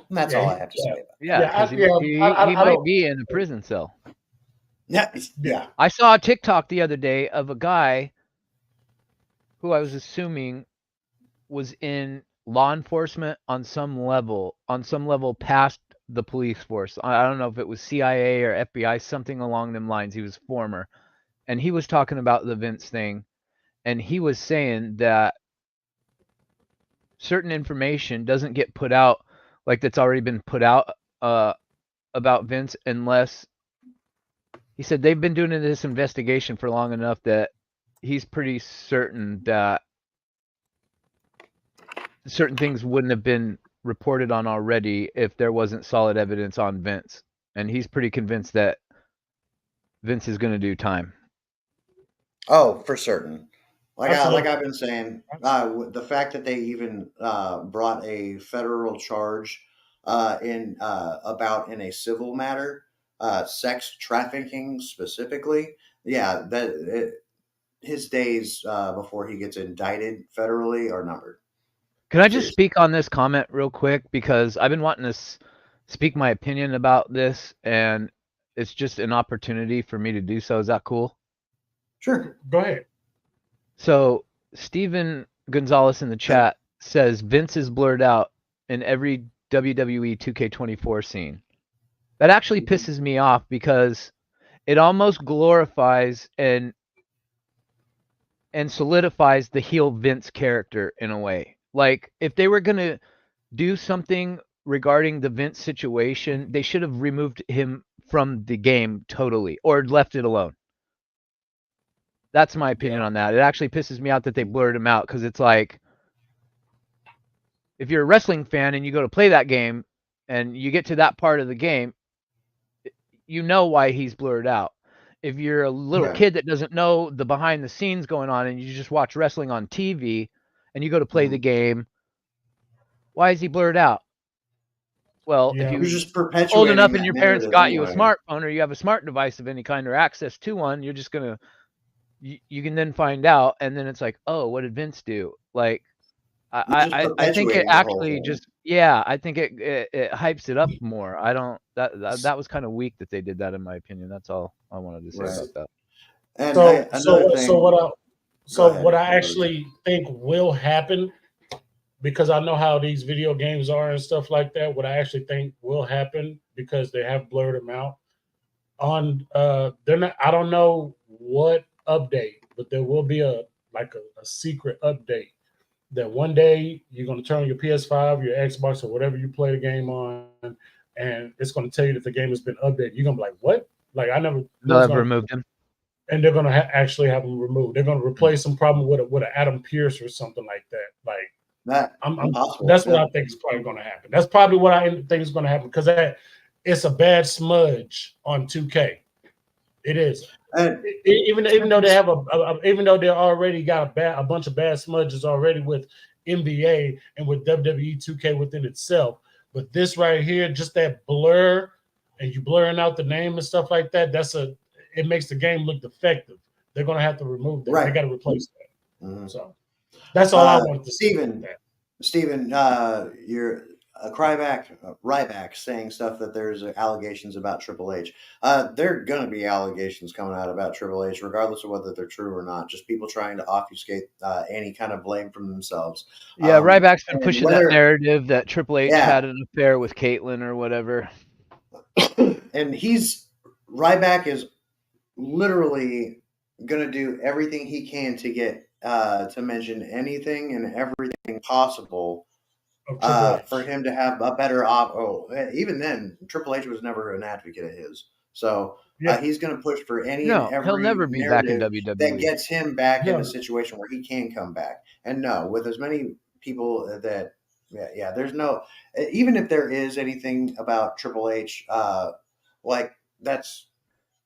And that's all I have to say about it. Yeah, because he might be in a prison cell. Yeah. I saw a TikTok the other day of a guy who I was assuming was in law enforcement on some level past the police force. I don't know if it was CIA or FBI, something along them lines. He was former. And he was talking about the Vince thing. And he was saying that certain information doesn't get put out like that's already been put out about Vince unless he said they've been doing this investigation for long enough that he's pretty certain that certain things wouldn't have been reported on already if there wasn't solid evidence on Vince. And he's pretty convinced that Vince is going to do time. Oh, for certain. Like I've been saying, the fact that they even brought a federal charge in a civil matter, sex trafficking specifically, his days before he gets indicted federally are numbered. Can I just speak on this comment real quick? Because I've been wanting to speak my opinion about this, and it's just an opportunity for me to do so. Is that cool? Sure. Go ahead. So Steven Gonzalez in the chat says Vince is blurred out in every WWE 2K24 scene. That actually pisses me off because it almost glorifies and solidifies the heel Vince character in a way. Like, if they were going to do something regarding the Vince situation, they should have removed him from the game totally or left it alone. That's my opinion on that. It actually pisses me out that they blurred him out because it's like, if you're a wrestling fan and you go to play that game and you get to that part of the game, you know why he's blurred out. If you're a little kid that doesn't know the behind the scenes going on and you just watch wrestling on TV and you go to play the game, why is he blurred out? Well, if you're just perpetuating old enough and your parents got anyway. you a smartphone or you have a smart device of any kind or access to one, you're just going to, you can then find out. And then it's like, oh, what did Vince do? Like, I think it actually just, I think it hypes it up more. I don't, that was kind of weak that they did that in my opinion. That's all I wanted to say about that. And what I actually think will happen, because I know how these video games are and stuff like that, what I actually think will happen, because they have blurred them out on, they're not, I don't know what update, but there will be a secret update that one day you're going to turn on your PS5, your Xbox, or whatever you play the game on, and it's going to tell you that the game has been updated. You're going to be like, what? Like, I never. They'll have removed him. And they're going to actually have him removed. They're going to replace him probably with an Adam Pearce or something like that. Like, that's what I think is probably going to happen. That's probably what I think is going to happen, because it's a bad smudge on 2K. It is. Even though they have even though they already got a bunch of bad smudges already with NBA and with WWE 2K within itself, but this right here, just that blur, and you blurring out the name and stuff like that, it makes the game look defective. They're gonna have to remove that. Right. They got to replace that. Mm-hmm. So that's all I wanted to say. Steven, you're Ryback saying stuff that there's allegations about Triple H. There are going to be allegations coming out about Triple H, regardless of whether they're true or not. Just people trying to obfuscate any kind of blame from themselves. Yeah, Ryback's been pushing that narrative that Triple H had an affair with Caitlyn or whatever. And Ryback is literally going to do everything he can to get to mention anything and everything possible for him to have a better even then, Triple H was never an advocate of his. So he's going to push for any and every he'll never be back in WWE. That gets him back in a situation where he can come back. And with as many people that, there's no, even if there is anything about Triple H, that's.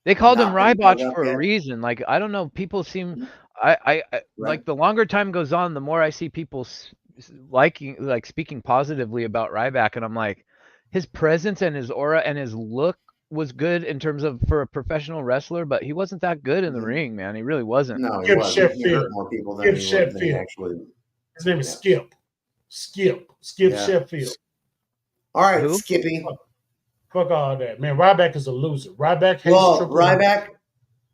They called him Rybotch for a reason. Like, I don't know. People seem, like, the longer time goes on, the more I see people speaking positively about Ryback, and I'm like, his presence and his aura and his look was good in terms of for a professional wrestler, but he wasn't that good in the ring, man. He really wasn't. No, he wasn't. He hurt more people than he actually. His name is Skip Sheffield. All right, who? Skippy. Fuck all that, man. Ryback is a loser. Ryback hates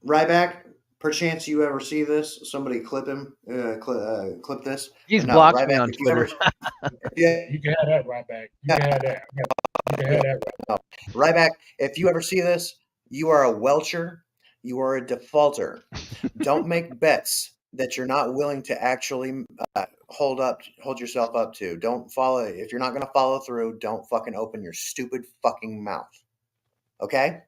Ryback. Perchance you ever see this? Somebody clip him. Clip this. He's blocked me on Twitter. You can have that, Ryback. You can have that. You can have that, Ryback. Ryback, if you ever see this, you are a welcher. You are a defaulter. Don't make bets that you're not willing to actually hold yourself up to. Don't follow. If you're not going to follow through, don't fucking open your stupid fucking mouth. Okay?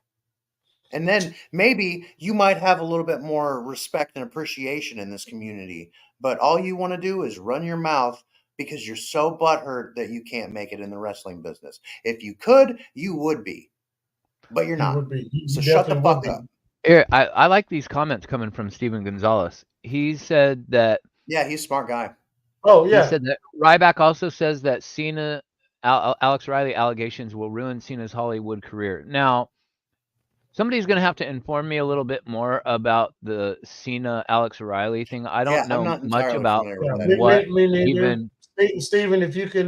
And then maybe you might have a little bit more respect and appreciation in this community. But all you want to do is run your mouth because you're so butthurt that you can't make it in the wrestling business. If you could, you would be. But you're not. So shut the fuck up. Here, I like these comments coming from Steven Gonzalez. He said that... Yeah, he's a smart guy. Oh, yeah. He said that Ryback also says that Cena, Alex Riley allegations will ruin Cena's Hollywood career. Now... somebody's going to have to inform me a little bit more about the Cena Alex O'Reilly thing. I don't know much about what even. Steven, if you can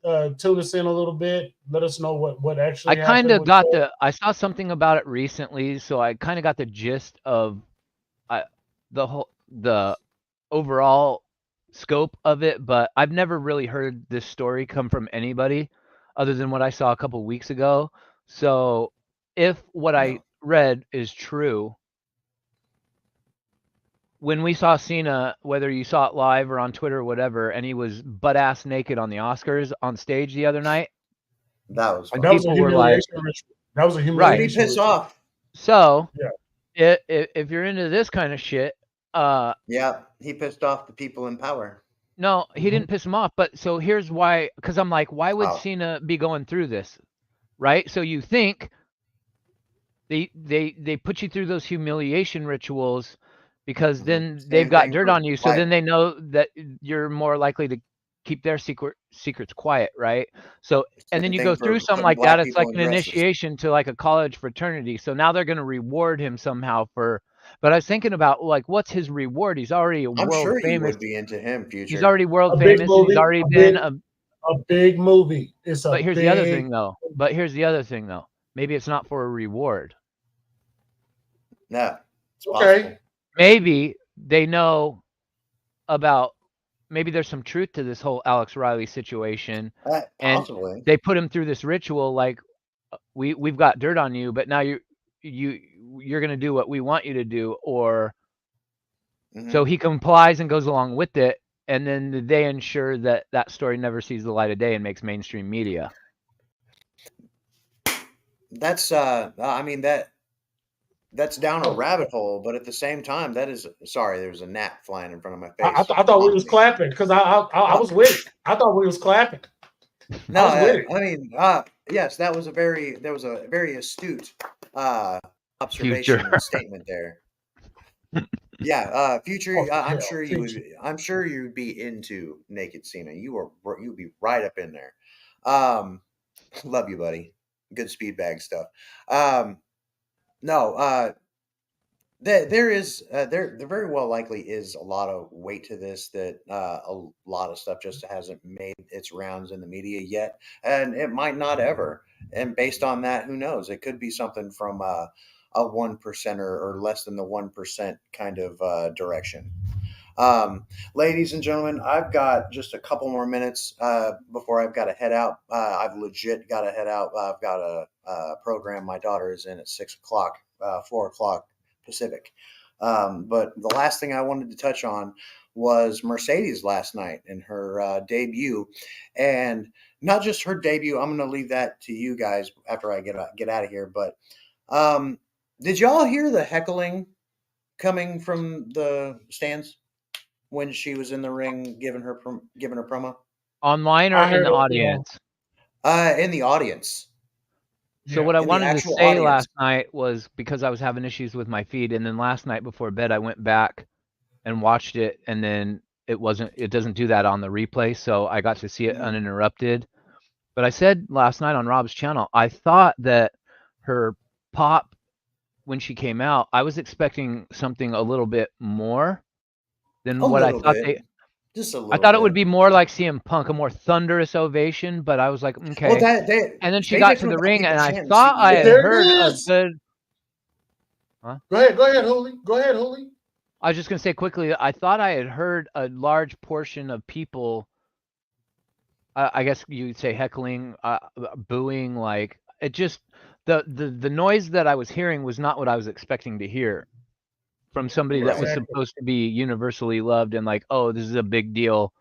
tune us in a little bit? Let us know what actually I kind happened of with got that. I saw something about it recently, so I kind of got the gist of the overall scope of it, but I've never really heard this story come from anybody other than what I saw a couple weeks ago. So if what I read is true, when we saw Cena, whether you saw it live or on Twitter or whatever, and he was butt ass naked on the Oscars on stage the other night, that was That was a people were like, humiliation ritual. That was a Who'd he humiliation piss ritual. off? so Yeah. if you're into this kind of shit, Yeah, he pissed off the people in power. no, he didn't piss him off. But so here's why, because I'm like, why would Oh. Cena be going through this, right? So you think they put you through those humiliation rituals because then they've got thing dirt for on you, so life. then they know that you're more likely to keep their secrets quiet, right? So and then Same you thing go for through something putting like black that, it's people like in an dresses. initiation to like a college fraternity. So now they're going to reward him somehow for. But I was thinking about like, what's his reward? He's already I'm world sure you famous. would be into him, Future. He's already world A big famous, and he's movie, already a been big movie. It's a But here's big the other thing, though. Maybe it's not for a reward. Yeah, it's Okay. possible. Maybe they know about. Maybe there's some truth to this whole Alex Riley situation, and Possibly. they put him through this ritual. Like, we've got dirt on you, but now you're going to do what we want you to do, or so he complies and goes along with it, and then they ensure that that story never sees the light of day and makes mainstream media. That's I mean that's down a rabbit hole, but at the same time, that is sorry. There's a gnat flying in front of my face. I thought we was clapping because I was with it. I thought we was clapping. No, I was with it. I mean, yes, that was a very astute observation and statement there. Yeah, Future. I'm sure you would. I'm sure you'd be into naked Cena. You'd be right up in there. Love you, buddy. Good speed bag stuff. No, there very well likely is a lot of weight to this that a lot of stuff just hasn't made its rounds in the media yet, and it might not ever. And based on that, who knows? It could be something from a 1% or less than the 1% kind of direction. Ladies and gentlemen, I've got just a couple more minutes before I've got to head out. I've legit got to head out. I've got a program my daughter is in at 6 o'clock, 4 o'clock Pacific. But the last thing I wanted to touch on was Mercedes last night and her debut, and not just her debut. I'm going to leave that to you guys after I get out of here. But did y'all hear the heckling coming from the stands when she was in the ring giving her promo? Online or in the audience? In the audience. So what I wanted to say last night was, because I was having issues with my feed, and then last night before bed I went back and watched it, and then it doesn't do that on the replay, so I got to see it uninterrupted. But I said last night on Rob's channel, I thought that her pop when she came out, I was expecting something a little bit more than what I thought just a little I thought bit. it would be more like CM Punk, a more thunderous ovation, but I was like, okay. Well, and then she got to the ring, and I thought I had heard a good. Huh? Go ahead, Hooli. Go ahead, Hooli. I was just gonna say quickly, I thought I had heard a large portion of people. I guess you'd say heckling, booing, like it just the noise that I was hearing was not what I was expecting to hear from somebody that was supposed to be universally loved and like, oh, this is a big deal.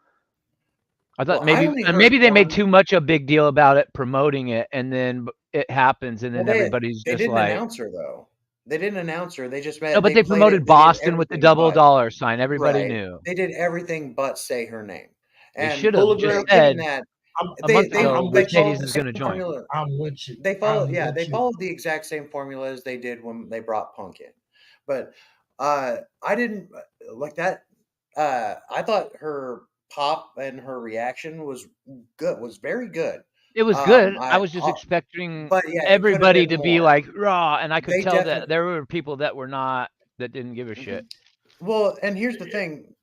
I thought maybe they made too much a big deal about it, promoting it, and then it happens, and then everybody's they just didn't like, announce her though. They didn't announce her. They just no, but they promoted Boston with the double dollar sign. Everybody knew. They did everything but say her name. They should have just said a month ago Mercedes is going to join. I'm with you. They followed, they followed the exact same formula as they did when they brought Punk in. But I didn't like that. I thought her pop and her reaction was good. Was very good. It was good. I was just expecting everybody to be like raw, and I could tell that there were people that didn't give a shit. Well, and here's the thing: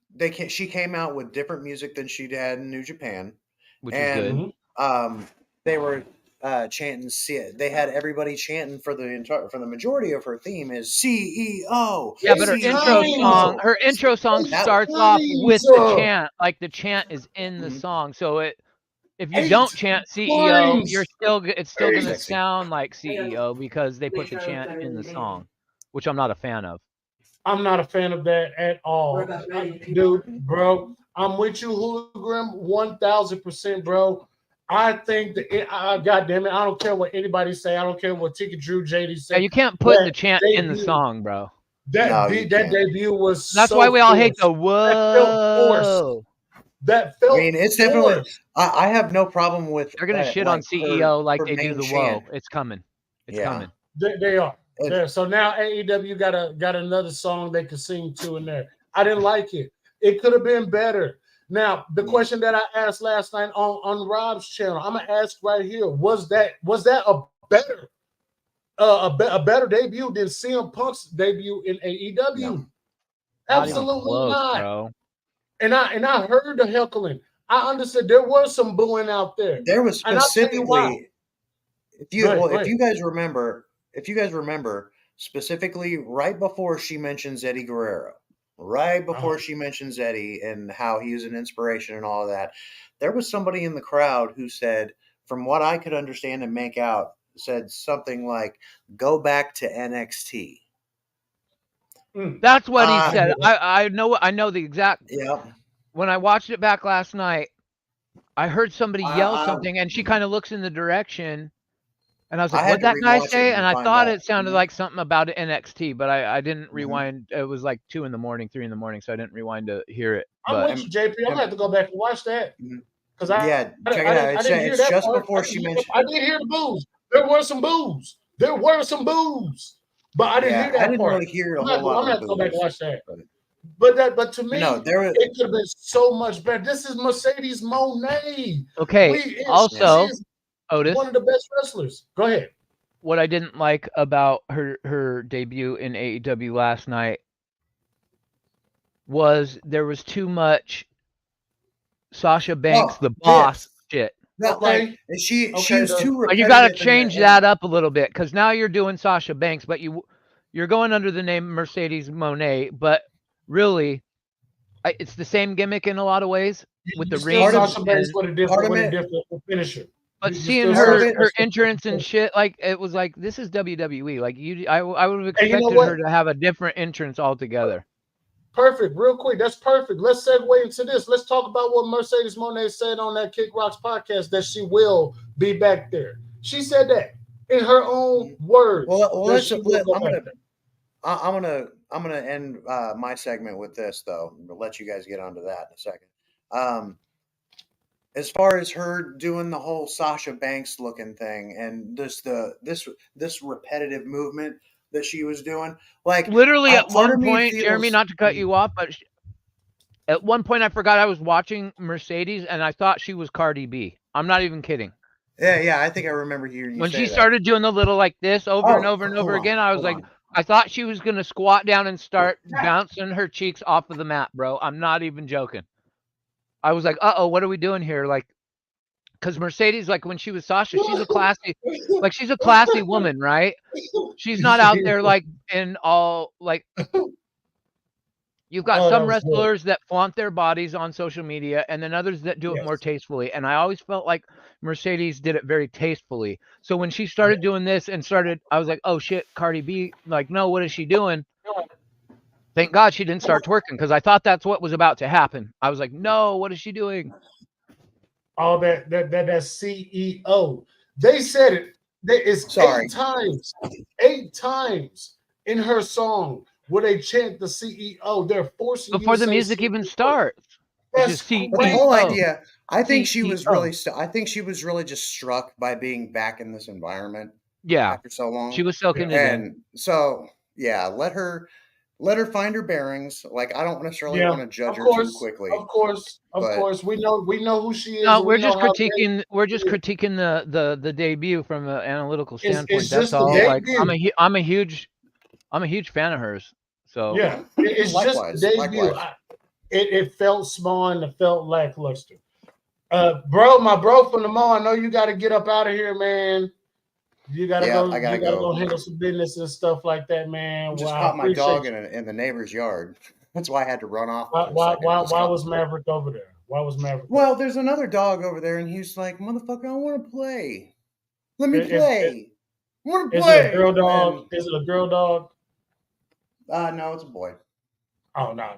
she came out with different music than she'd had in New Japan, which is good. they were chanting. They had everybody chanting for the majority of her theme is CEO. Yeah, but her intro song starts off with the chant. Like the chant is in the song, so if you don't chant CEO, it's still going to sound like CEO because they put the chant in the song, which I'm not a fan of. I'm not a fan of that at all. Dude, bro, I'm with you, Hologram, 1,000%, bro. I think that, God damn it, I don't care what anybody say. I don't care what Tiki Drew, JD say. Yeah, you can't put the chant in the song, bro. That debut was That's so why we all hate forced. the whoa. That felt I mean, it's definitely. I have no problem with. They're gonna shit on CEO like they do the whoa. It's coming. It's coming. They are. There. So now AEW got another song they could sing to in there. I didn't like it. It could have been better. Now, the question that I asked last night on Rob's channel, I'm gonna ask right here: was that a better a better debut than CM Punk's debut in AEW? No. Absolutely not. Bro. And I heard the heckling. I understood there was some booing out there. There was specifically, if you guys remember specifically right before she mentions Eddie Guerrero, right before she mentions Eddie and how he was an inspiration and all of that, there was somebody in the crowd who said, from what I could understand and make out, said something like, "Go back to NXT." That's what he said. I know the exact. Yeah. When I watched it back last night, I heard somebody yell something, and she kind of looks in the direction, and I was like, "What'd that guy say?" And I thought it sounded like something about NXT, but I didn't rewind. It was like 2 in the morning, 3 in the morning, so I didn't rewind to hear it. I'm with you, JP. I'm gonna have to go back and watch that because check it out. It's just before she mentioned. I did hear the boos. There were some boos. But I didn't hear that I didn't really hear a whole lot. I'm gonna have to go back and watch that. But to me, it could have been so much better. This is Mercedes Moné. Okay. Also, Otis, one of the best wrestlers. Go ahead. What I didn't like about her debut in AEW last night was there was too much Sasha Banks, the boss shit. Like she was too repetitive. You got to change that up a little bit because now you're doing Sasha Banks, but you're going under the name Mercedes Moné, but really, it's the same gimmick in a lot of ways with the ring. Sasha Banks with a different finisher. But seeing her entrance and shit, like it was like this is WWE. Like I would have expected her to have a different entrance altogether. Perfect. Real quick. That's perfect. Let's segue into this. Let's talk about what Mercedes Moné said on that Kick Rocks podcast that she will be back there. She said that in her own words. I'm gonna end my segment with this though. I'll let you guys get onto that in a second. As far as her doing the whole Sasha Banks looking thing and this repetitive movement that she was doing, like literally at one point, Jeremy, not to cut you off, but at one point I forgot I was watching Mercedes and I thought she was Cardi B. I'm not even kidding. Yeah, I think I remember hearing you when say she started doing the little like this over and over again. I was like, I thought she was gonna squat down and start bouncing her cheeks off of the mat, bro. I'm not even joking. I was like, what are we doing here? Like, because Mercedes, like when she was Sasha, she's a classy woman, right? She's not out there like in all like. You've got some wrestlers that flaunt their bodies on social media, and then others that do it more tastefully. And I always felt like Mercedes did it very tastefully. So when she started doing this I was like, oh shit, Cardi B. Like, no, what is she doing? Thank God she didn't start twerking because I thought that's what was about to happen. I was like, no, what is she doing? All that CEO. They said it. It's 8 times in her song where they chant the CEO. They're forcing before you the music even starts. That's the whole idea. I think she was really. I think she was really just struck by being back in this environment. Yeah, after so long, she was soaking it in. So yeah, let her find her bearings. Like I don't necessarily want to judge her too quickly. Of course, we know who she is. No, we're just critiquing. We're just critiquing the debut from an analytical standpoint. That's all. Like I'm a huge fan of hers. So yeah, it's likewise, just the debut. It felt small and it felt lackluster. Bro, my bro from the mall. I know you got to get up out of here, man. You gotta go. I gotta You gotta go. go handle some business and stuff like that, man. Just Well, I caught my dog appreciate you. in the neighbor's yard. That's why I had to run off Why, for a why, second. why, why was Maverick over there? Why was Maverick? Well, there's another dog over there, and he's like, "Motherfucker, I want to play. Let me Is, play. I want to is it a play." girl dog? And Is it a girl dog? no, it's a boy. Oh no.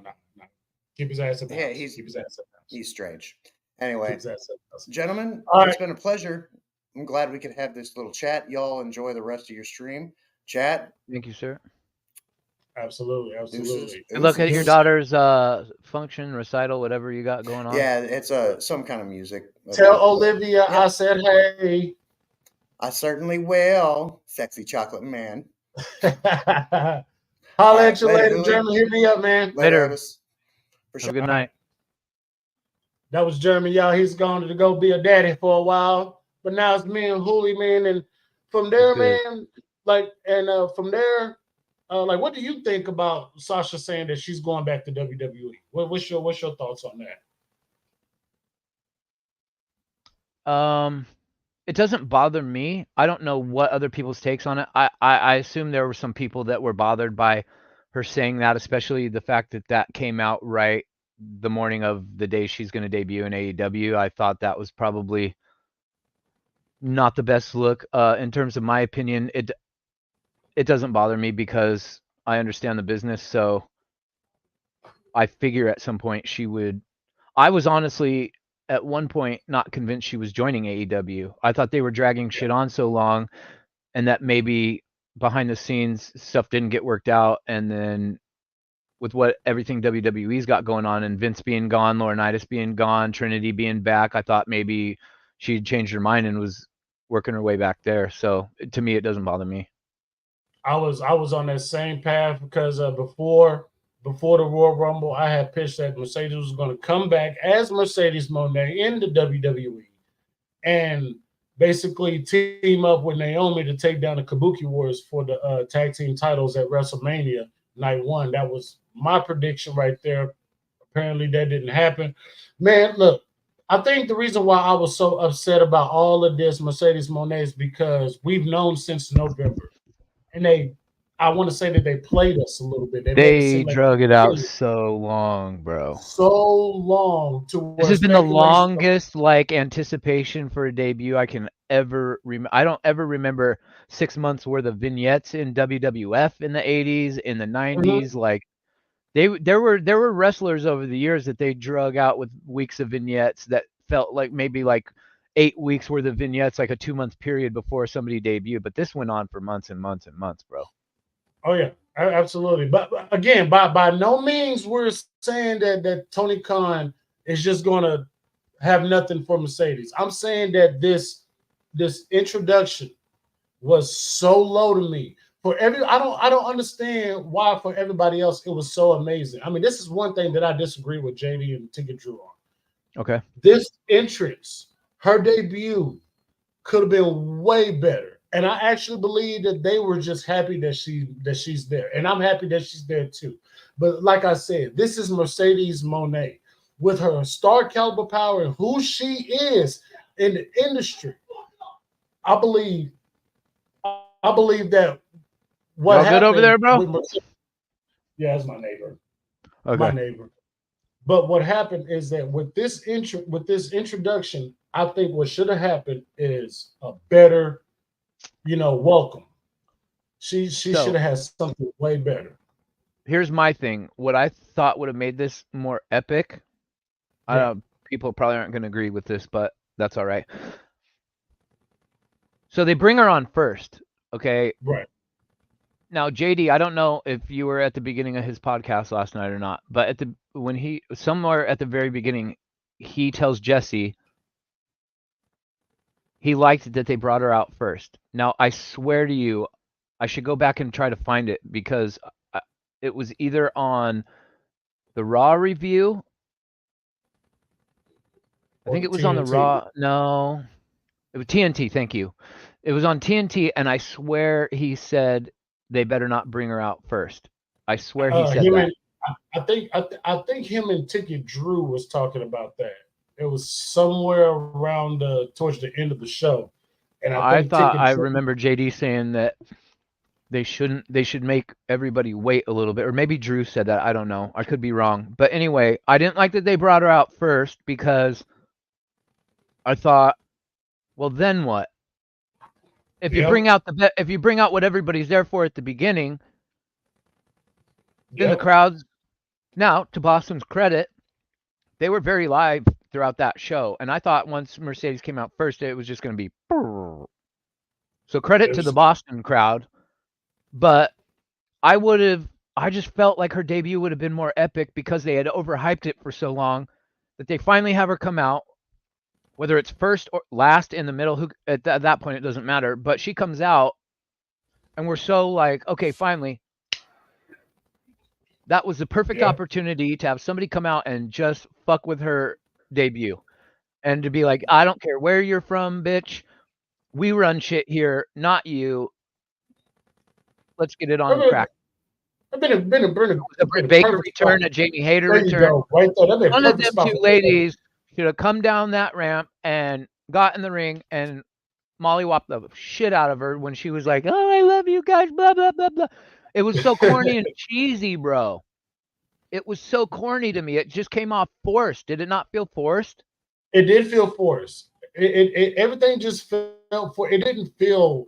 Keep his ass in the Yeah, house. Keep his ass in the house. he's strange. Keep Anyway, his ass in the house. gentlemen, All it's right. been a pleasure. I'm glad we could have this little chat. Y'all enjoy the rest of your stream. Chat. Thank you, sir. Absolutely. Deuces. Good luck at your daughter's function, recital, whatever you got going on. Yeah, it's some kind of music. Tell Olivia I said hey. I certainly will, sexy chocolate man. Holla at you later, Jeremy. Hit me up, man. Later. Otis. Have a good night. That was Jeremy, y'all. He's going to go be a daddy for a while, but now it's me and Hooli, man. And from there, man, from there, what do you think about Sasha saying that she's going back to WWE? What's your thoughts on that? It doesn't bother me. I don't know what other people's takes on it. I assume there were some people that were bothered by her saying that, especially the fact that came out right the morning of the day she's going to debut in AEW. I thought that was probably not the best look. In terms of my opinion, it doesn't bother me because I understand the business. So I figure at some point she would. I was honestly at one point not convinced she was joining AEW. I thought they were dragging shit on so long, and that maybe behind the scenes stuff didn't get worked out, and then with everything WWE's got going on, and Vince being gone, Laurinaitis being gone, Trinity being back, I thought maybe she'd changed her mind and was working her way back there. So to me, it doesn't bother me. I was on that same path because before the Royal Rumble, I had pitched that Mercedes was going to come back as Mercedes Moné in the WWE and basically team up with Naomi to take down the Kabuki Warriors for the tag team titles at WrestleMania Night 1. That was my prediction right there. Apparently that didn't happen. Man, look, I think the reason why I was so upset about all of this Mercedes Moné is because we've known since November. And I want to say that they played us a little bit. They drug it out so long, bro. So long. This has been the longest anticipation for a debut I can ever remember. I don't ever remember 6 months worth of vignettes in WWF in the 80s, in the 90s. Mm-hmm. There were wrestlers over the years that they drug out with weeks of vignettes that felt like maybe 8 weeks worth of vignettes, like a 2-month period before somebody debuted. But this went on for months and months and months, bro. Oh yeah, absolutely. But again, by no means we're saying that Tony Khan is just going to have nothing for Mercedes. I'm saying that this introduction was so low to me. I don't understand why for everybody else it was so amazing. I mean, this is one thing that I disagree with JD and Ticket Drew on. Okay. This entrance, her debut, could have been way better. And I actually believe that they were just happy that she's there. And I'm happy that she's there too. But like I said, this is Mercedes Moné with her star caliber power and who she is in the industry. I believe that what happened good over there, bro? Yeah, that's my neighbor. Okay. My neighbor. But what happened is that with this introduction, I think what should have happened is a better, welcome. She should have had something way better. Here's my thing. What I thought would have made this more epic. Yeah. People probably aren't going to agree with this, but that's all right. So they bring her on first, okay? Right. Now, JD, I don't know if you were at the beginning of his podcast last night or not, but somewhere at the very beginning, he tells Jesse he liked that they brought her out first. Now, I swear to you, I should go back and try to find it because it was either on the Raw review. I think it was TNT. On the Raw. No, it was TNT. Thank you. It was on TNT, and I swear he said they better not bring her out first. I swear he said that. I think him and Ticket Drew was talking about that. It was somewhere around towards the end of the show, and I thought I remember JD saying that they should make everybody wait a little bit, or maybe Drew said that. I don't know. I could be wrong, but anyway, I didn't like that they brought her out first because I thought, well, then what? If you bring out what everybody's there for at the beginning, then the crowds. Now, to Boston's credit, they were very live throughout that show, and I thought once Mercedes came out first, it was just going to be. So credit to the Boston crowd, but I just felt like her debut would have been more epic because they had overhyped it for so long that they finally have her come out, whether it's first or last, in the middle, at that point it doesn't matter, but she comes out and we're so like, okay, finally. That was the perfect opportunity to have somebody come out and just fuck with her debut. And to be like, I don't care where you're from, bitch. We run shit here, not you. Let's get it on track. A Britt Baker return, a Jamie Hayter return. Right there. One of them two ladies should have come down that ramp and got in the ring and mollywopped the shit out of her when she was like, "Oh, I love you guys," blah blah blah blah. It was so corny and cheesy, bro. It was so corny to me. It just came off forced. Did it not feel forced? It did feel forced. Everything just felt for. It didn't feel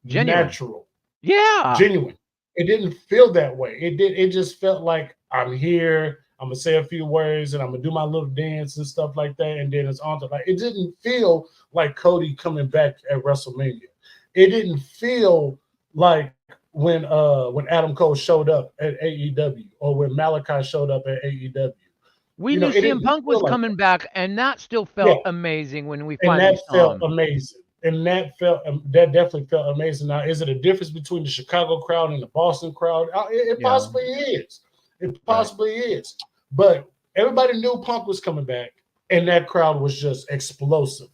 natural. Yeah, genuine. It didn't feel that way. It just felt like I'm here. I'm gonna say a few words and I'm gonna do my little dance and stuff like that, and then it's on to like. It didn't feel like Cody coming back at WrestleMania. It didn't feel like when Adam Cole showed up at AEW or when Malachi showed up at AEW. We knew CM Punk was coming back, and that still felt amazing when we finally saw him. Amazing. And that definitely felt amazing. Now, is it a difference between the Chicago crowd and the Boston crowd? It possibly is. It possibly is. But everybody knew Punk was coming back, and that crowd was just explosive.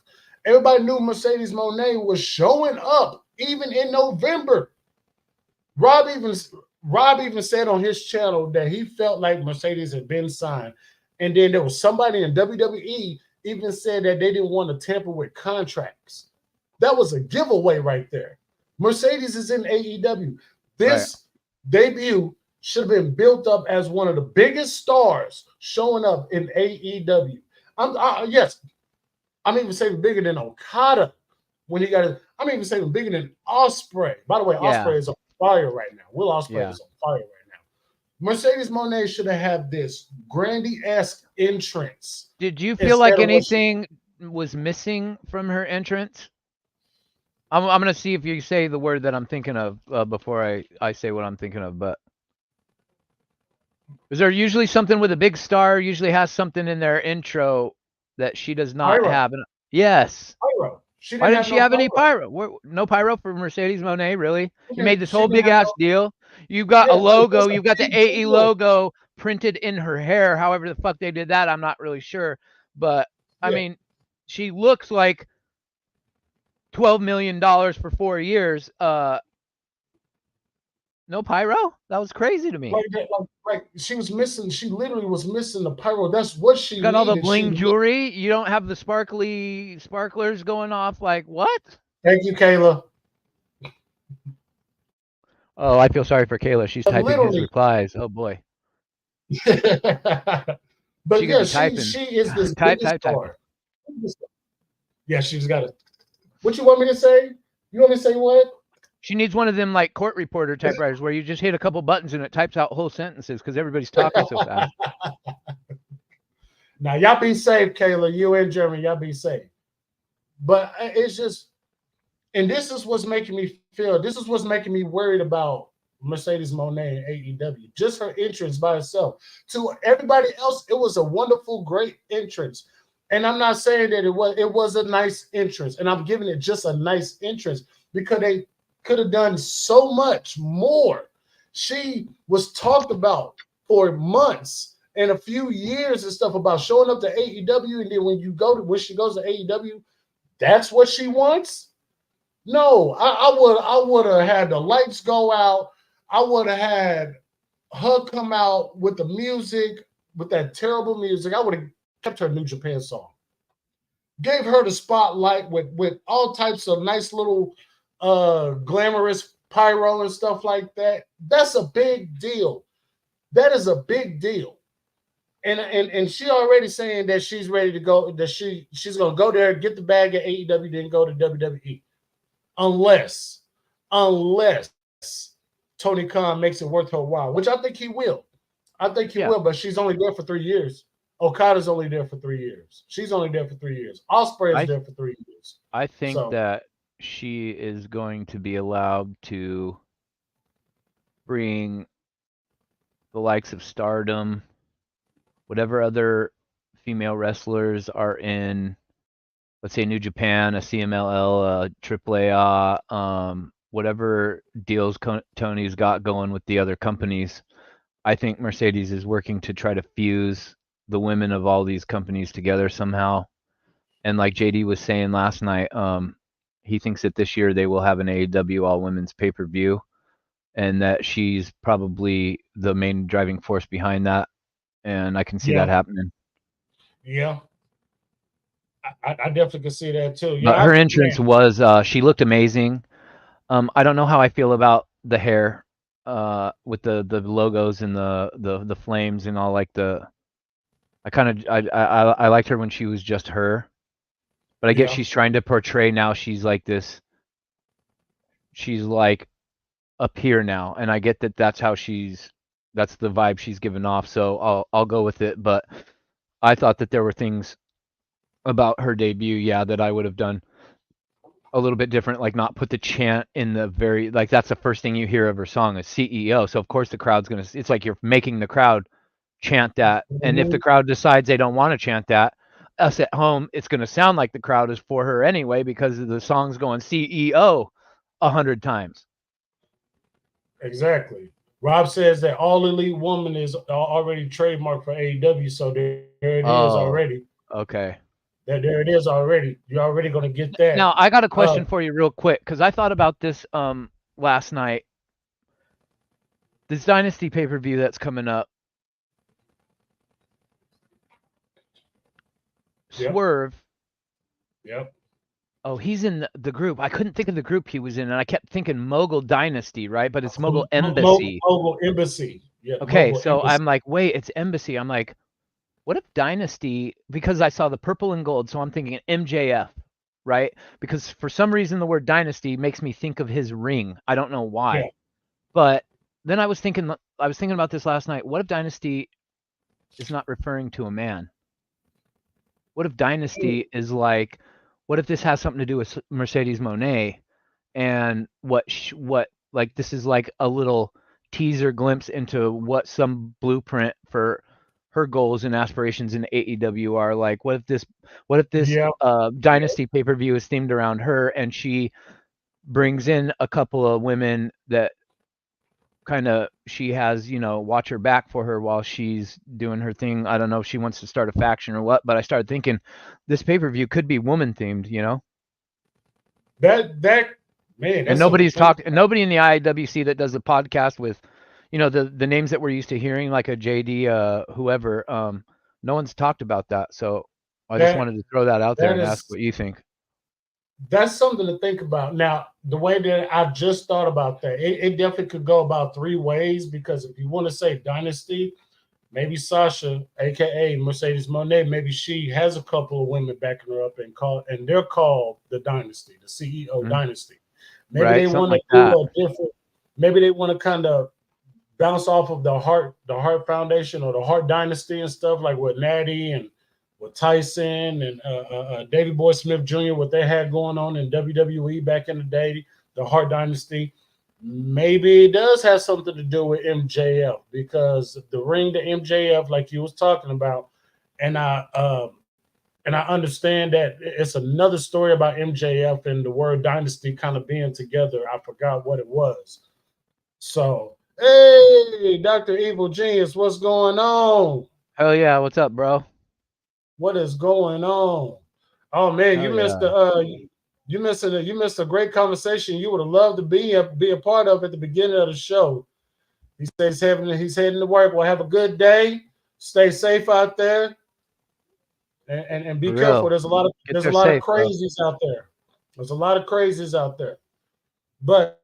Everybody knew Mercedes Moné was showing up even in November. Rob even said on his channel that he felt like Mercedes had been signed. And then there was somebody in WWE even said that they didn't want to tamper with contracts. That was a giveaway right there. Mercedes is in AEW. This debut should have been built up as one of the biggest stars showing up in AEW. I'm even saying bigger than Okada when he got it. I'm even saying bigger than Ospreay. By the way, Ospreay is on fire right now. Will Ospreay is on fire right now. Mercedes Moné should have had this Grandy-esque entrance. Did you feel like anything was missing from her entrance? I'm going to see if you say the word that I'm thinking of before I say what I'm thinking of. But is there usually something with a big star usually has something in their intro that she does not have? Yes. Pyro. Why didn't she have any pyro? No pyro for Mercedes Moné, really? You made this whole big ass deal. You got a logo. You got the AE logo printed in her hair. However the fuck they did that, I'm not really sure. But I mean, she looks like $12 million for 4 years. No pyro? That was crazy to me. Like she was missing. She literally was missing the pyro. That's what she got. All the bling jewelry. You don't have the sparklers going off. Like what? Thank you, Kayla. Oh, I feel sorry for Kayla. She's typing his replies. Oh boy. But she is this type star. Yeah, she's got it. What you want me to say? You want me to say what? She needs one of them like court reporter typewriters where you just hit a couple buttons and it types out whole sentences because everybody's talking so fast. Now, y'all be safe, Kayla. You in Germany, y'all be safe. But it's just, and this is what's making me worried about Mercedes Moné and AEW. Just her entrance by herself. To everybody else, it was a wonderful, great entrance. And I'm not saying that it was a nice entrance. And I'm giving it just a nice entrance because they could have done so much more. She was talked about for months and a few years and stuff about showing up to AEW, and then when she goes to AEW, that's what she wants. No, I would have had the lights go out. I would have had her come out with the music, with that terrible music. I would have kept her New Japan song. gave her the spotlight with all types of nice little glamorous pyro and stuff like that. That's a big deal. That is a big deal. And she already saying that she's ready to go, that she's gonna go there, get the bag at AEW, then go to WWE. Unless Tony Khan makes it worth her while, which I think he will. I think he will, but she's only there for 3 years. Okada's only there for 3 years. She's only there for 3 years. Ospreay is there for 3 years. I think that she is going to be allowed to bring the likes of Stardom, whatever other female wrestlers are in, let's say New Japan, a CMLL, a AAA, whatever deals Tony's got going with the other companies. I think Mercedes is working to try to fuse the women of all these companies together somehow. And like JD was saying last night, he thinks that this year they will have an AEW all women's pay-per-view, and that she's probably the main driving force behind that. And I can see that happening. Yeah. I definitely can see that too. But her entrance was, she looked amazing. I don't know how I feel about the hair, with the logos and the flames and all, like I liked her when she was just her, but I guess she's trying to portray now she's like this. She's like up here now, and I get that that's the vibe she's giving off. So I'll go with it. But I thought that there were things about her debut, that I would have done a little bit different, like not put the chant in the very, like that's the first thing you hear of her song is CEO. So of course the crowd's gonna, it's like you're making the crowd chant that. And if the crowd decides they don't want to chant that, us at home, it's gonna sound like the crowd is for her anyway because the song's going CEO 100 times. Exactly. Rob says that All Elite Woman is already trademarked for AEW, so there it is already. Okay. There it is already. You're already going to get that. Now, I got a question for you real quick, because I thought about this last night. This Dynasty pay-per-view that's coming up. Swerve. Yep. Oh, he's in the group. I couldn't think of the group he was in, and I kept thinking Mogul Dynasty, right? But it's Mogul Embassy. Mogul Embassy. Yeah. Okay, Mogul so Embassy. I'm like, wait, it's Embassy. I'm like, what if Dynasty, because I saw the purple and gold, so I'm thinking MJF, right? Because for some reason the word Dynasty makes me think of his ring. I don't know why. Yeah. But then I was thinking about this last night. What if Dynasty is not referring to a man? What if Dynasty is like, what if this has something to do with Mercedes Moné, and what like this is like a little teaser glimpse into what some blueprint for her goals and aspirations in AEW are like. What if this Dynasty pay-per-view is themed around her, and she brings in a couple of women that kind of she has, watch her back for her while she's doing her thing. I don't know if she wants to start a faction or what, but I started thinking this pay-per-view could be woman themed, That man, and nobody's talked, and nobody in the IWC that does the podcast with, the names that we're used to hearing, like a JD, whoever, no one's talked about that. So I just wanted to throw that out there and ask what you think. That's something to think about. Now, the way that I've just thought about that, it definitely could go about 3 ways, because if you want to say Dynasty, maybe Sasha, aka Mercedes Moné, maybe she has a couple of women backing her up and they're called the Dynasty, the CEO Dynasty. Maybe they want to do a different. Maybe they want to kind of bounce off of the Hart Foundation or the Hart Dynasty and stuff, like with Natty and with Tyson and Davey Boy Smith Jr., what they had going on in WWE back in the day, the Hart Dynasty. Maybe it does have something to do with MJF, because the ring to MJF, like you was talking about, and I understand that it's another story about MJF and the word Dynasty kind of being together. I forgot what it was. So, hey, Dr. Evil Genius, what's going on? Hell yeah, what's up, bro? What is going on? Oh man, you missed you missed a great conversation you would have loved to be a part of at the beginning of the show. He says he's heading to work. Well, have a good day. Stay safe out there. and be For careful. real. There's a lot of Get there safe, bro. crazies out there. There's a lot of crazies out there. But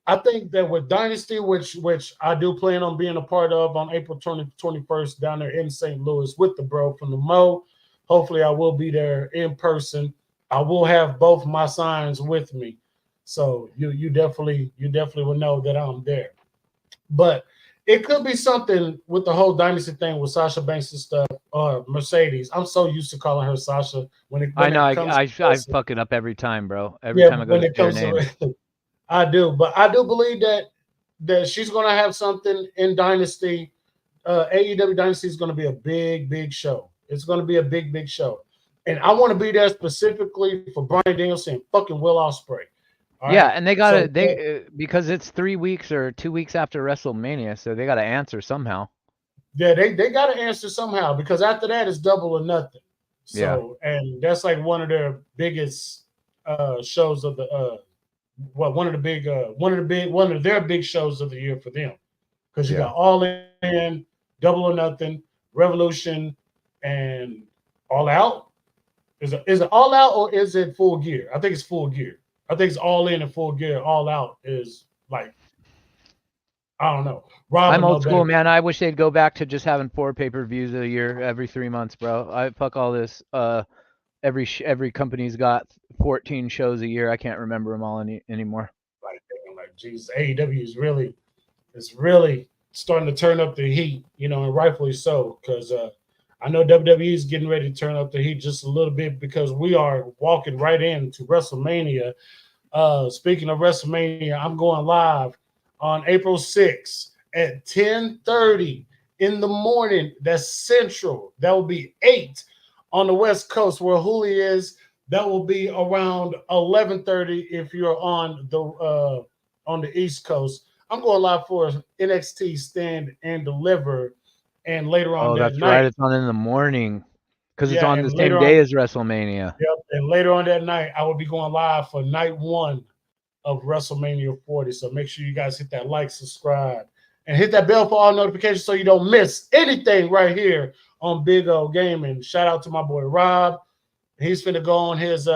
I think that with Dynasty, which I do plan on being a part of on April 21st down there in St. Louis with the bro from the Mo. Hopefully I will be there in person. I will have both my signs with me. So you definitely will know that I'm there. But it could be something with the whole Dynasty thing with Sasha Banks and stuff, or Mercedes. I'm so used to calling her Sasha when I know. it comes I to fuck it up every time, bro. Every yeah, time I go when to it say her comes name. to I do, but I do believe that she's going to have something in Dynasty. AEW Dynasty is going to be a big show. It's going to be a big show, and I want to be there specifically for Bryan Danielson and fucking Will Ospreay. Yeah, and they gotta because it's 3 weeks or 2 weeks after WrestleMania, so they gotta answer somehow. Yeah, they got to answer somehow because after that it's double or nothing. So and that's like one of their biggest shows of the one of their big shows of the year for them. Because you got All In, Double or Nothing, Revolution, and All Out. Is it All Out or is it Full Gear? I think it's Full Gear. I think it's All In and Full Gear. All Out is like, I don't know. I'm old school, man. I wish they'd go back to just having 4 pay-per-views a year every 3 months, bro. I fuck all this. Every company's got 14 shows a year. I can't remember them all anymore. Like Jesus, AEW is really starting to turn up the heat, and rightfully so, because I know WWE is getting ready to turn up the heat just a little bit because we are walking right into WrestleMania. Speaking of WrestleMania, I'm going live on April 6th at 10:30 in the morning. That's Central. That will be 8 on the West Coast where Hooli is. That will be around 11:30 if you're on the East Coast. I'm going live for NXT Stand and Deliver, and later on that night. Right. It's on in the morning because it's on the same day as WrestleMania. Yep. And later on that night, I will be going live for night 1 of WrestleMania 40. So make sure you guys hit that like, subscribe, and hit that bell for all notifications so you don't miss anything right here on Big O Gaming. Shout out to my boy Rob. He's finna go on his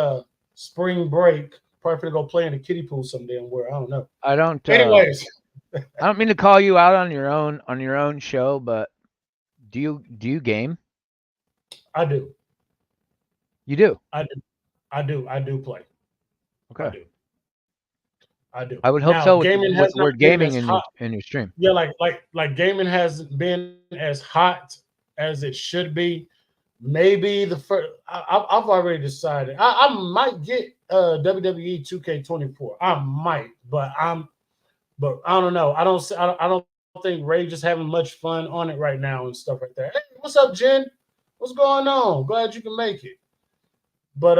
spring break. Probably finna go play in the kiddie pool some damn where. I don't know. I don't. Anyways, I don't mean to call you out on your own show, but do you game? I do. You do? I do play. Okay. I do. I would hope so with the word gaming in your stream. Yeah, like gaming hasn't been as hot as it should be. Maybe the first. I've already decided. I might get WWE 2K24. I might, but I don't know. I don't think Ray just having much fun on it right now and stuff like that. Hey, what's up, Jen? What's going on? Glad you can make it. But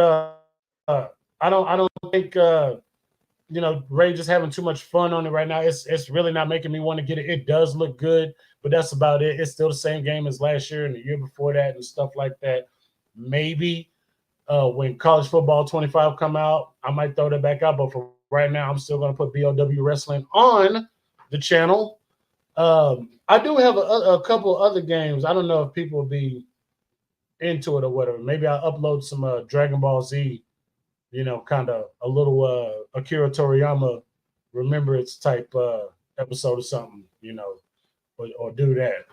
I don't think Ray just having too much fun on it right now. It's really not making me want to get it. It does look good, but that's about it. It's still the same game as last year and the year before that and stuff like that. Maybe when College Football 25 come out, I might throw that back out. But for right now, I'm still going to put BOW Wrestling on the channel. I do have a couple other games. I don't know if people will be into it or whatever. Maybe I'll upload some Dragon Ball Z, kind of a little Akira Toriyama remembrance type episode or something, or do that.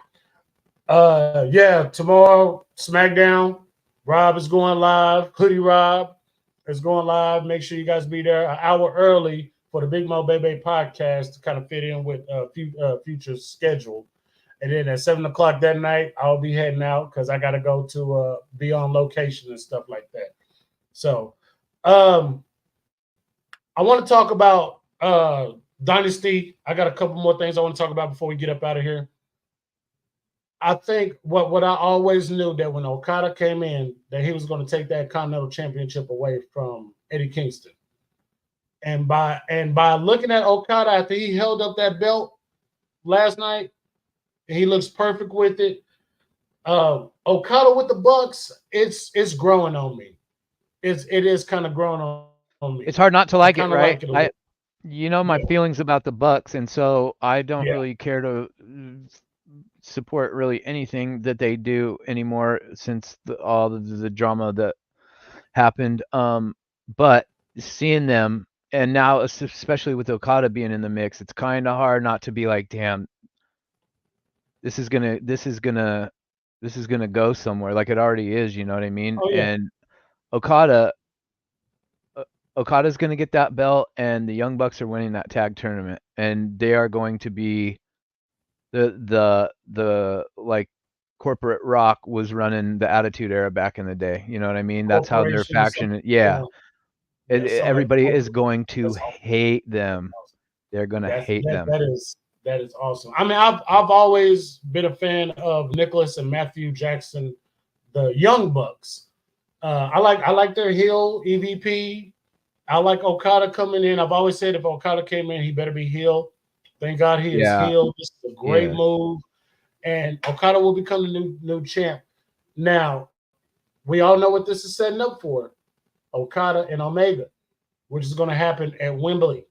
Yeah, tomorrow, SmackDown, Rob is going live. Hoodie Rob is going live. Make sure you guys be there an hour early for the Big Mo Bebe podcast to kind of fit in with future schedule. And then at 7 o'clock that night, I'll be heading out because I got to go to be on location and stuff like that. So I want to talk about Dynasty. I got a couple more things I want to talk about before we get up out of here. I think what I always knew that when Okada came in, that he was going to take that Continental Championship away from Eddie Kingston. And by looking at Okada after he held up that belt last night, he looks perfect with it. Okada with the Bucks, it's growing on me. It is kind of growing on me. It's hard not to like it, right? Like it my feelings about the Bucks, and so I don't really care to support really anything that they do anymore since all the drama that happened. But seeing them, and now especially with Okada being in the mix, it's kind of hard not to be like, damn, this is gonna go somewhere, like it already is. You know what I mean? Oh, yeah. And Okada's gonna get that belt, and the Young Bucks are winning that tag tournament, and they are going to be the like corporate Rock was running the Attitude Era back in the day. You know what I mean? That's how their faction. Yeah, everybody is going to hate them. They're gonna hate them. That is awesome. I mean, I've always been a fan of Nicholas and Matthew Jackson, the Young Bucks. I like their heel EVP. I like Okada coming in. I've always said if Okada came in, he better be heel. Thank God he is heel. This is a great move, and Okada will become the new champ. Now, we all know what this is setting up for: Okada and Omega, which is going to happen at Wembley.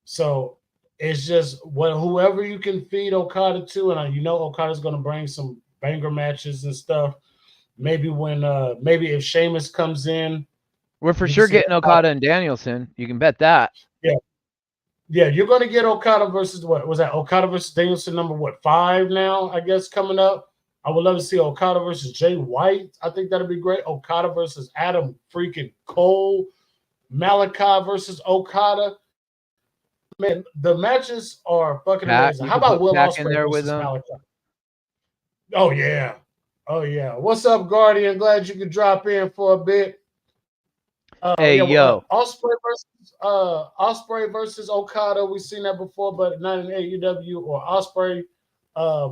So it's just whoever you can feed Okada to, and you know Okada's going to bring some banger matches and stuff. Maybe maybe if Sheamus comes in, we're for sure getting Okada and Danielson. You can bet that. Yeah, you're going to get Okada versus what was that? Okada versus Danielson number 5 now, I guess, coming up. I would love to see Okada versus Jay White. I think that'd be great. Okada versus Adam freaking Cole. Malachi versus Okada. Man, the matches are fucking amazing. How about Will Ospreay versus Malachi? Oh yeah. What's up, Guardian? Glad you could drop in for a bit. Yo, Ospreay versus Okada. We've seen that before, but not in AEW. Or Ospreay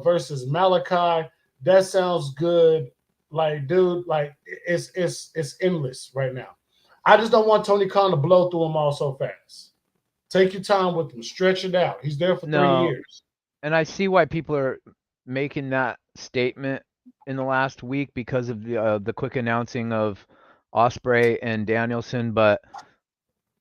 versus Malachi. That sounds good. Like, dude, like it's endless right now. I just don't want Tony Khan to blow through them all so fast. Take your time with him. Stretch it out. He's there for 3 years. And I see why people are making that statement in the last week because of the quick announcing of Ospreay and Danielson. But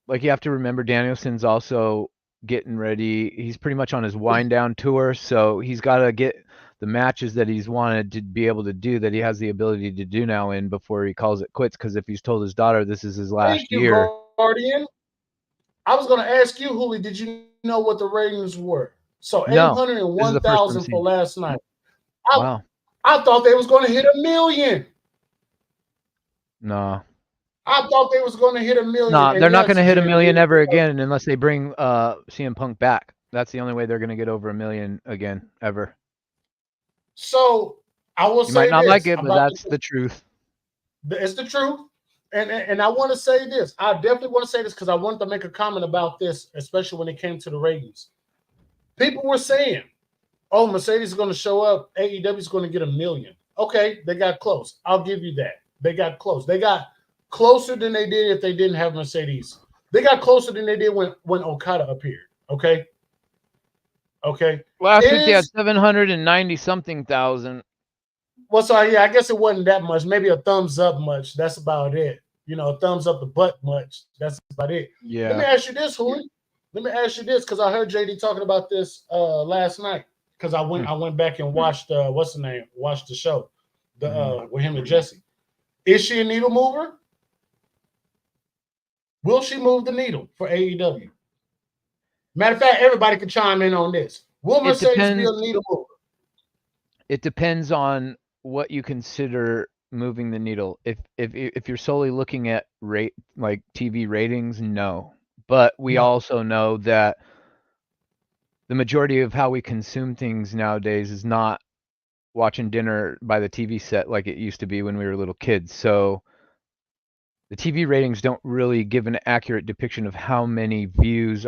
like, you have to remember, Danielson's also getting ready. He's pretty much on his wind down tour, so he's got to get the matches that he's wanted to be able to do, that he has the ability to do now in before he calls it quits. Because if he's told his daughter this is his last year. Guardian. I was going to ask you, Huli, did you know what the ratings were? So 801,000 for last night. Wow. I thought they was going to hit 1 million. No. I thought they was going to hit 1 million. No, they're not going to hit 1 million ever again unless they bring CM Punk back. That's the only way they're going to get over 1 million again, ever. So I will say you might not like it, but that's the truth. It's the truth. And I want to say this. I definitely want to say this because I wanted to make a comment about this, especially when it came to the ratings. People were saying, oh, Mercedes is going to show up. AEW is going to get 1 million. Okay, they got close. I'll give you that. They got close. They got closer than they did if they didn't have Mercedes. They got closer than they did when Okada appeared. Okay? Last week they had 790-something thousand. Well, so yeah, I guess it wasn't that much. Maybe a thumbs up much. That's about it. You know, a thumbs up the butt much. That's about it. Yeah. Let me ask you this, Huli. Let me ask you this, because I heard JD talking about this last night. Because I went back and watched what's the name? Watched the show. With him and Jesse. Is she a needle mover? Will she move the needle for AEW? Matter of fact, everybody can chime in on this. Will Mercedes be a needle mover? It depends on what you consider moving the needle. If you're solely looking at like TV ratings, no. But we also know that the majority of how we consume things nowadays is not watching dinner by the TV set like it used to be when we were little kids. So the TV ratings don't really give an accurate depiction of how many eyeballs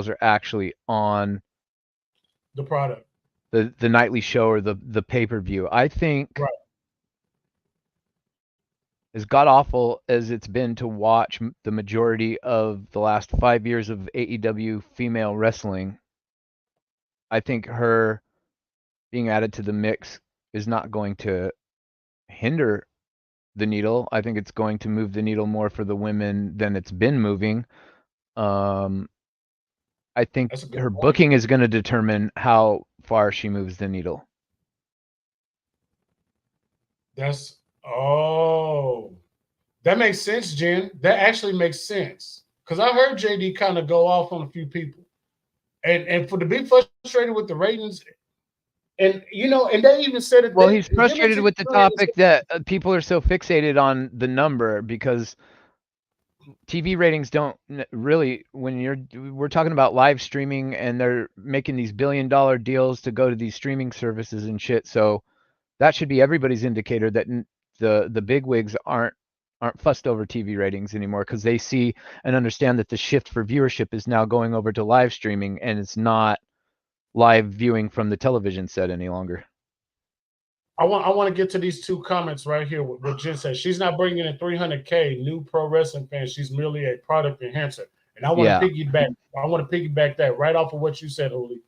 are actually on the product, the nightly show or the pay-per-view. I think as god awful as it's been to watch the majority of the last 5 years of AEW female wrestling, I think her being added to the mix is not going to hinder the needle. I think it's going to move the needle more for the women than it's been moving. I think her booking is going to determine how far she moves the needle. That makes sense, Jen. That actually makes sense. Because I heard JD kind of go off on a few people. And to be frustrated with the ratings, and and they even said it. Well, he's frustrated with the topic that people are so fixated on the number, because TV ratings don't really, we're talking about live streaming, and they're making these billion-dollar deals to go to these streaming services and shit. So that should be everybody's indicator that the bigwigs aren't fussed over TV ratings anymore, because they see and understand that the shift for viewership is now going over to live streaming, and it's not live viewing from the television set any longer. I want to get to these two comments right here. What Jen said, she's not bringing in 300K new pro wrestling fans. She's merely a product enhancer. And I want to piggyback. I want to piggyback that right off of what you said, Uli.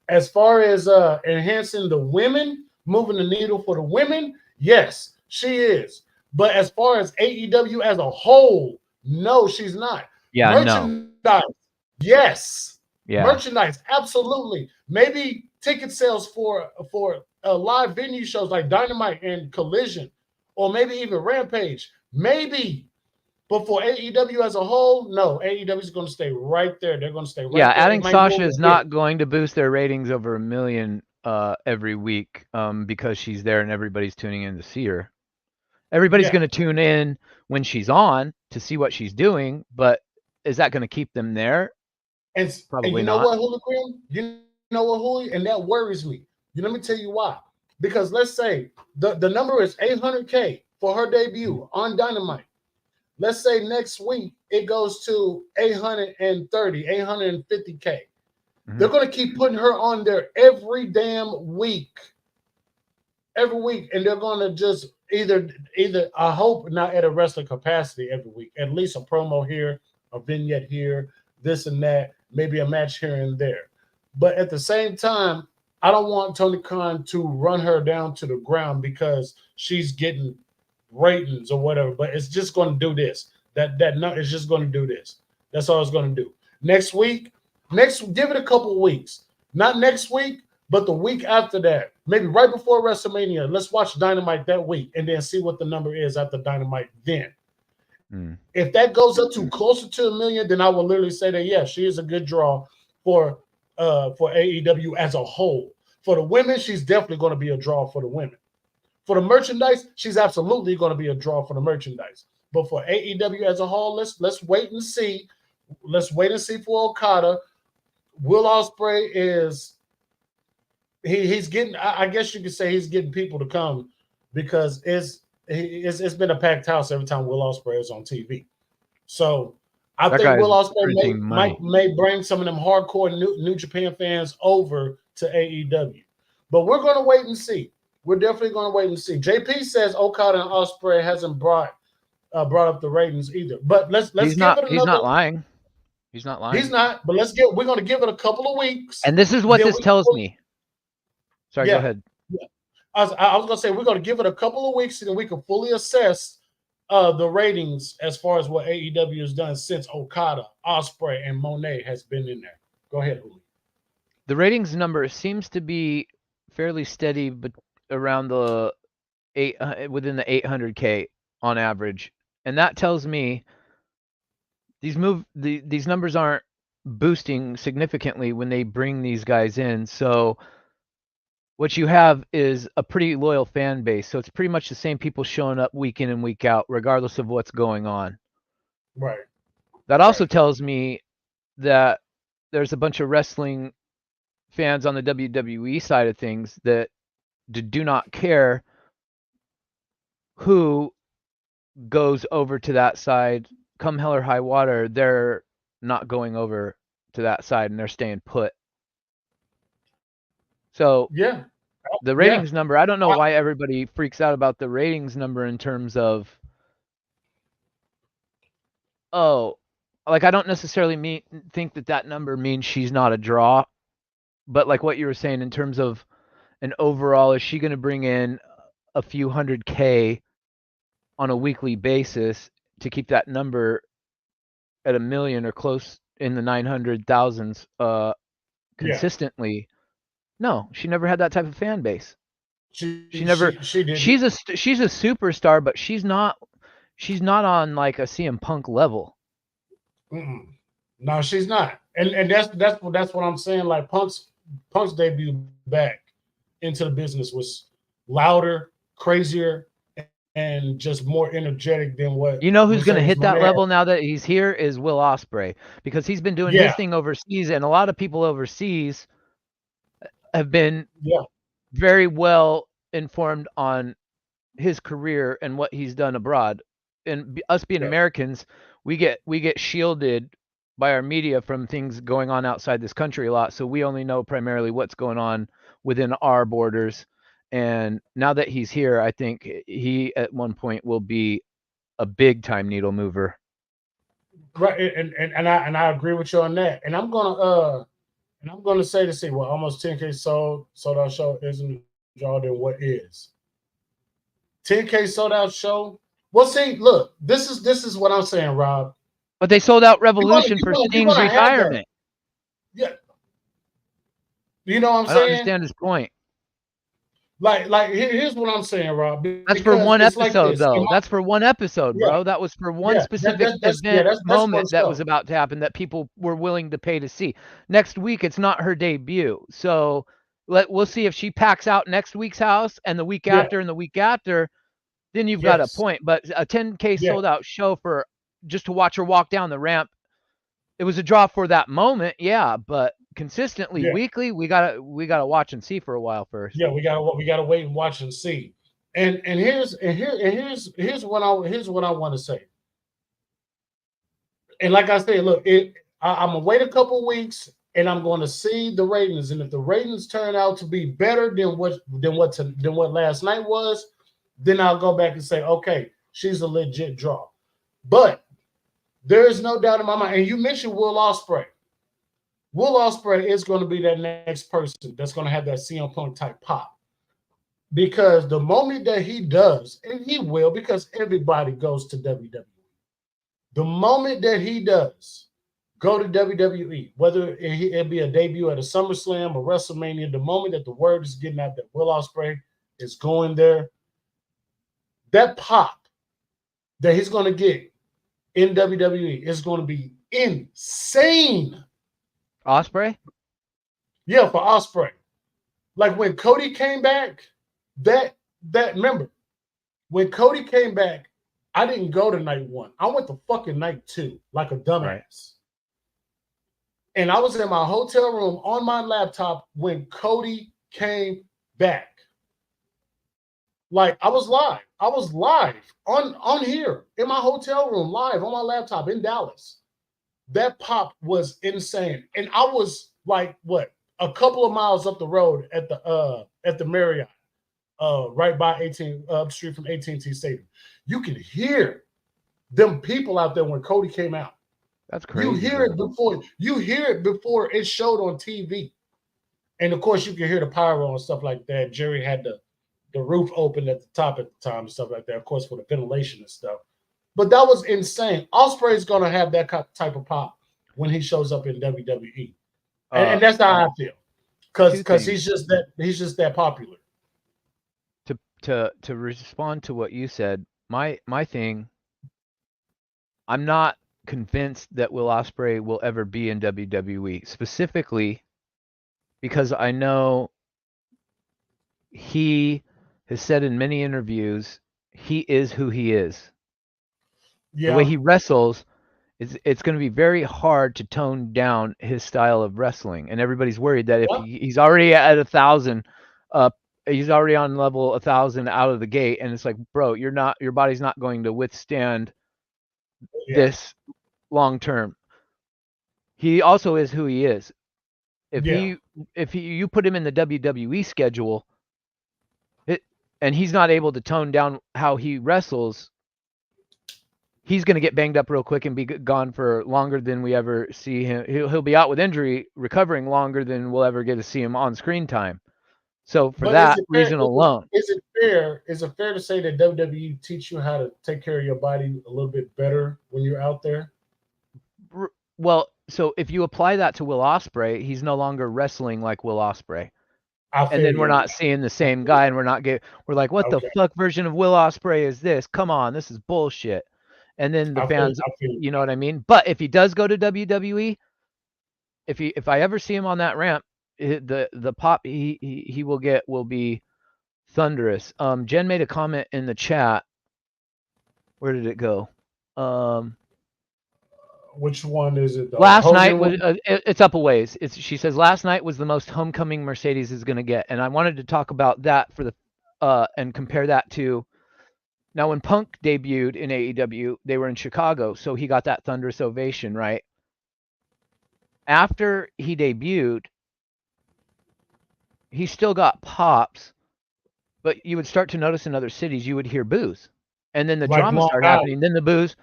As far as enhancing the women, moving the needle for the women, yes, she is. But as far as AEW as a whole, no, she's not. Yeah, merchandise, yes. Yeah. Merchandise, absolutely. Maybe ticket sales for live venue shows like Dynamite and Collision, or maybe even Rampage, maybe. But for AEW as a whole, no. AEW is going to stay right there. They're going to stay right there. Yeah, adding Sasha is not going to boost their ratings over 1 million every week, because she's there and everybody's tuning in to see her. Everybody's going to tune in when she's on to see what she's doing, but is that going to keep them there? And Probably you know not. what, Hooligran? You know what, Hooli? And that worries me. Let me tell you why. Because let's say the number is 800K for her debut on Dynamite. Let's say next week it goes to 830, 850K. Mm-hmm. They're going to keep putting her on there every damn week. Every week. And they're going to just either, I hope not at a wrestling capacity every week, at least a promo here, a vignette here, this and that, maybe a match here and there. But at the same time, I don't want Tony Khan to run her down to the ground because she's getting ratings or whatever, but it's just going to do this. That it's just going to do this. That's all it's going to do. Next week, give it a couple of weeks. Not next week, but the week after that. Maybe right before WrestleMania. Let's watch Dynamite that week and then see what the number is after Dynamite then. If that goes up to closer to 1 million, then I will literally say that, yeah, she is a good draw for AEW as a whole. For the women, she's definitely going to be a draw for the women. For the merchandise, she's absolutely going to be a draw for the merchandise. But for AEW as a whole, let's wait and see. Let's wait and see for Okada. Will Ospreay is he's getting. I guess you could say he's getting people to come because it's been a packed house every time Will Ospreay is on TV. So I think Will Ospreay may bring some of them hardcore New Japan fans over to AEW. But we're going to wait and see. We're definitely going to wait and see. JP says Okada and Ospreay hasn't brought up the ratings either. But let's give it another. He's not lying. He's not lying. He's not. But we're going to give it a couple of weeks. And this is what this tells me. Sorry, go ahead. Yeah. I was going to say we're going to give it a couple of weeks, and then we can fully assess the ratings as far as what AEW has done since Okada, Ospreay, and Monet has been in there. Go ahead, Uli. The ratings number seems to be fairly steady, but around the within the 800K on average, and that tells me these numbers aren't boosting significantly when they bring these guys in. So what you have is a pretty loyal fan base. So it's pretty much the same people showing up week in and week out, regardless of what's going on. Right. That also tells me that there's a bunch of wrestling fans on the WWE side of things that do not care who goes over to that side. Come hell or high water, they're not going over to that side and they're staying put. So yeah, the ratings number, I don't know why everybody freaks out about the ratings number in terms of, like, I don't necessarily think that number means she's not a draw, but like what you were saying in terms of an overall, is she going to bring in a few 100K on a weekly basis to keep that number at 1 million or close in the 900,000s consistently? No, she never had that type of fan base. She never. She didn't. She's a superstar, but she's not on like a CM Punk level. No, she's not. And that's what I'm saying. Like Punk's debut back into the business was louder, crazier, and just more energetic than what. You know who's going to hit that level now that he's here is Will Ospreay, because he's been doing his thing overseas, and a lot of people overseas have been very well informed on his career and what he's done abroad. And us being Americans, we get shielded by our media from things going on outside this country a lot, so we only know primarily what's going on within our borders. And now that he's here, I think he at one point will be a big time needle mover. Right, and I agree with you on that. And I'm gonna say to see what almost 10K sold out show isn't draw than what is 10K sold out show. Well, see, look, this is what I'm saying, Rob. But they sold out Revolution for Sting's retirement. Yeah, you know what I'm saying? I don't understand his point. Like here's what I'm saying, Rob. That's for one episode, though. That's for one episode, bro. That was for one specific event moment that was about to happen that people were willing to pay to see. Next week, it's not her debut, so we'll see if she packs out next week's house and the week after and the week after. Then you've got a point. But a 10K sold out show for just to watch her walk down the ramp, it was a draw for that moment, but consistently weekly, we gotta watch and see for a while first. Yeah, we gotta wait and watch and see. And here's what I want to say. And like I said, look, I'm gonna wait a couple weeks and I'm going to see the ratings. And if the ratings turn out to be better than what last night was, then I'll go back and say, okay, she's a legit draw. But there is no doubt in my mind. And you mentioned Will Ospreay. Will Ospreay is going to be that next person that's going to have that CM Punk type pop. Because the moment that he does, and he will, because everybody goes to WWE. The moment that he does go to WWE, whether it be a debut at a SummerSlam or WrestleMania, the moment that the word is getting out that Will Ospreay is going there, that pop that he's going to get in WWE is going to be insane. Ospreay? Yeah, for Ospreay. Like when Cody came back, that remember, when Cody came back, I didn't go to night 1. I went to fucking night 2 like a dumbass. Right. And I was in my hotel room on my laptop when Cody came back. Like I was live on here in my hotel room, live on my laptop in Dallas. That pop was insane. And I was like, what, a couple of miles up the road at the Marriott, right by 18 upstreet from AT&T Stadium. You can hear them people out there when Cody came out. That's crazy. You hear it before it showed on TV. And of course you can hear the pyro and stuff like that. Jerry had the roof open at the top at the time and stuff like that, of course, for the ventilation and stuff. But that was insane. Ospreay is going to have that type of pop when he shows up in WWE. And that's how I feel. Because he's just that popular. To respond to what you said, my thing, I'm not convinced that Will Ospreay will ever be in WWE, specifically because I know he has said in many interviews he is who he is. The way he wrestles, it's going to be very hard to tone down his style of wrestling, and everybody's worried that if he's already at 1,000, he's already on level 1,000 out of the gate, and it's like, bro, your body's not going to withstand this long term. He also is who he is. If you put him in the WWE schedule, and he's not able to tone down how he wrestles, he's going to get banged up real quick and be gone for longer than we ever see him. He'll be out with injury, recovering longer than we'll ever get to see him on screen time. So for that reason alone, is it fair to say that WWE teach you how to take care of your body a little bit better when you're out there? Well, so if you apply that to Will Ospreay, he's no longer wrestling like Will Ospreay. And then we're not seeing the same guy, and we're like, what the fuck version of Will Ospreay is this? Come on, this is bullshit. And then the fans, you know what I mean? But if he does go to WWE, if I ever see him on that ramp, the pop he will get will be thunderous. Jen made a comment in the chat. Where did it go? Which one is it? Last night was it's up a ways. She says last night was the most homecoming Mercedes is going to get, and I wanted to talk about that for the and compare that to now when Punk debuted in AEW, they were in Chicago, so he got that thunderous ovation, right? After he debuted, he still got pops, but you would start to notice in other cities you would hear boos, and then the drama started happening. Then the boos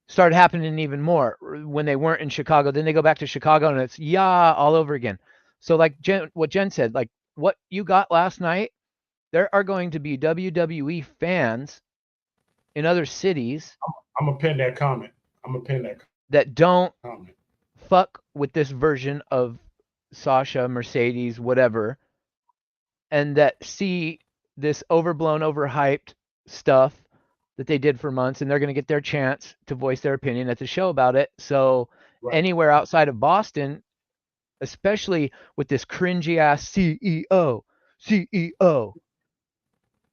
started happening even more when they weren't in Chicago. Then they go back to Chicago and it's all over again. So like what Jen said, like what you got last night, there are going to be WWE fans in other cities. I'm gonna pin that comment. That don't fuck with this version of Sasha, Mercedes, whatever, and that see this overblown, overhyped stuff that they did for months, and they're going to get their chance to voice their opinion at the show about it. So anywhere outside of Boston, especially with this cringy ass CEO,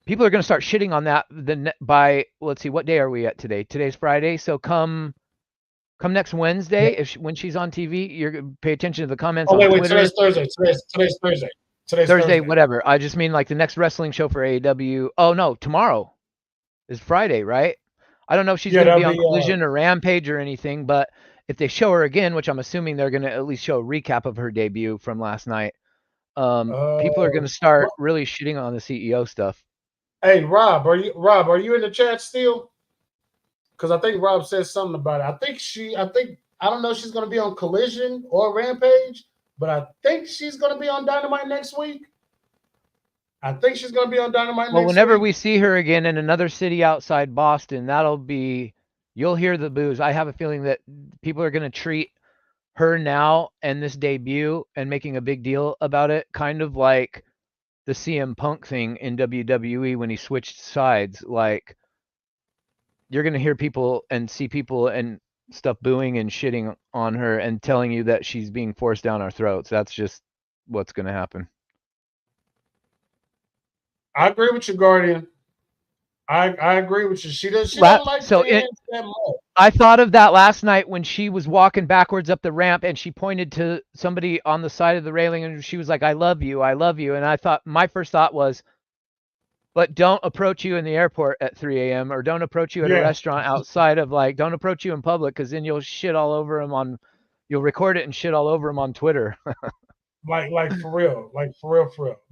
people are going to start shitting on that by, let's see, what day are we at today? Today's Friday. So come next Wednesday, when she's on TV, you're going to pay attention to the comments on Twitter. Today's Thursday. Today's Thursday. Whatever. I just mean like the next wrestling show for AEW. Oh no, tomorrow is Friday, right? I don't know if she's going to be on Collision or Rampage or anything, but if they show her again, which I'm assuming they're going to at least show a recap of her debut from last night, people are going to start really shitting on the CEO stuff. Hey, Rob, are you in the chat still? Because I think Rob said something about it. I don't know if she's going to be on Collision or Rampage, but I think she's going to be on Dynamite next week. Well, whenever we see her again in another city outside Boston, you'll hear the boos. I have a feeling that people are going to treat her now and this debut and making a big deal about it, kind of like the CM Punk thing in WWE when he switched sides. Like, you're going to hear people and see people and stuff booing and shitting on her and telling you that she's being forced down our throats. That's just what's going to happen. I agree with you, Guardian. I agree with you. She doesn't like that much. I thought of that last night when she was walking backwards up the ramp and she pointed to somebody on the side of the railing and she was like, I love you. And I thought, my first thought was, but don't approach you in the airport at 3 a.m. or don't approach you at a restaurant outside of don't approach you in public, because then you'll shit all over him you'll record it and shit all over him on Twitter. like for real.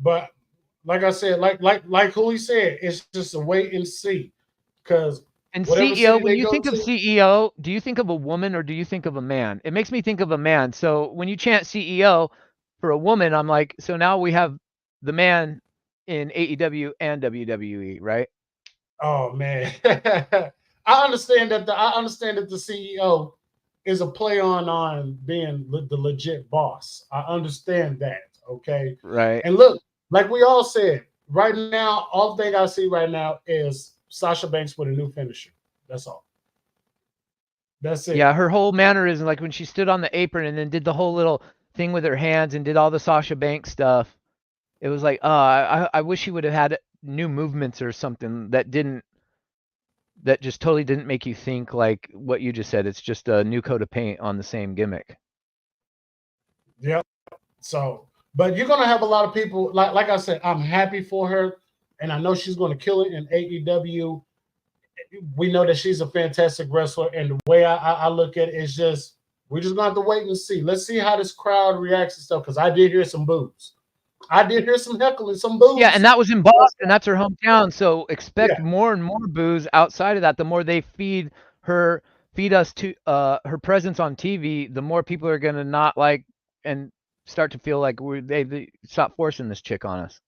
But like I said, like Hooli said, it's just a wait and see. And CEO, when you think of CEO, do you think of a woman or do you think of a man? It makes me think of a man. So when you chant CEO for a woman, I'm like, so now we have the man in AEW and WWE, right? Oh man, I understand that the CEO is a play on being the legit boss. I understand that. Okay, right. And look, like we all said, right now, all thing I see right now is Sasha Banks with a new finisher. That's all. That's it. Yeah, her whole mannerism, like when she stood on the apron and then did the whole little thing with her hands and did all the Sasha Banks stuff. It was like, I wish he would have had new movements or something that just totally didn't make you think like what you just said. It's just a new coat of paint on the same gimmick. Yep. So, but you're going to have a lot of people, like I said, I'm happy for her, and I know she's going to kill it in AEW. We know that she's a fantastic wrestler, and the way I look at it is just, we're just going to have to wait and see. Let's see how this crowd reacts and stuff, because I did hear some boos. I did hear some heckling, some boos. Yeah, and that was in Boston. That's her hometown. So expect more and more boos outside of that. The more they feed us to her presence on TV, the more people are going to not like and start to feel like they stop forcing this chick on us.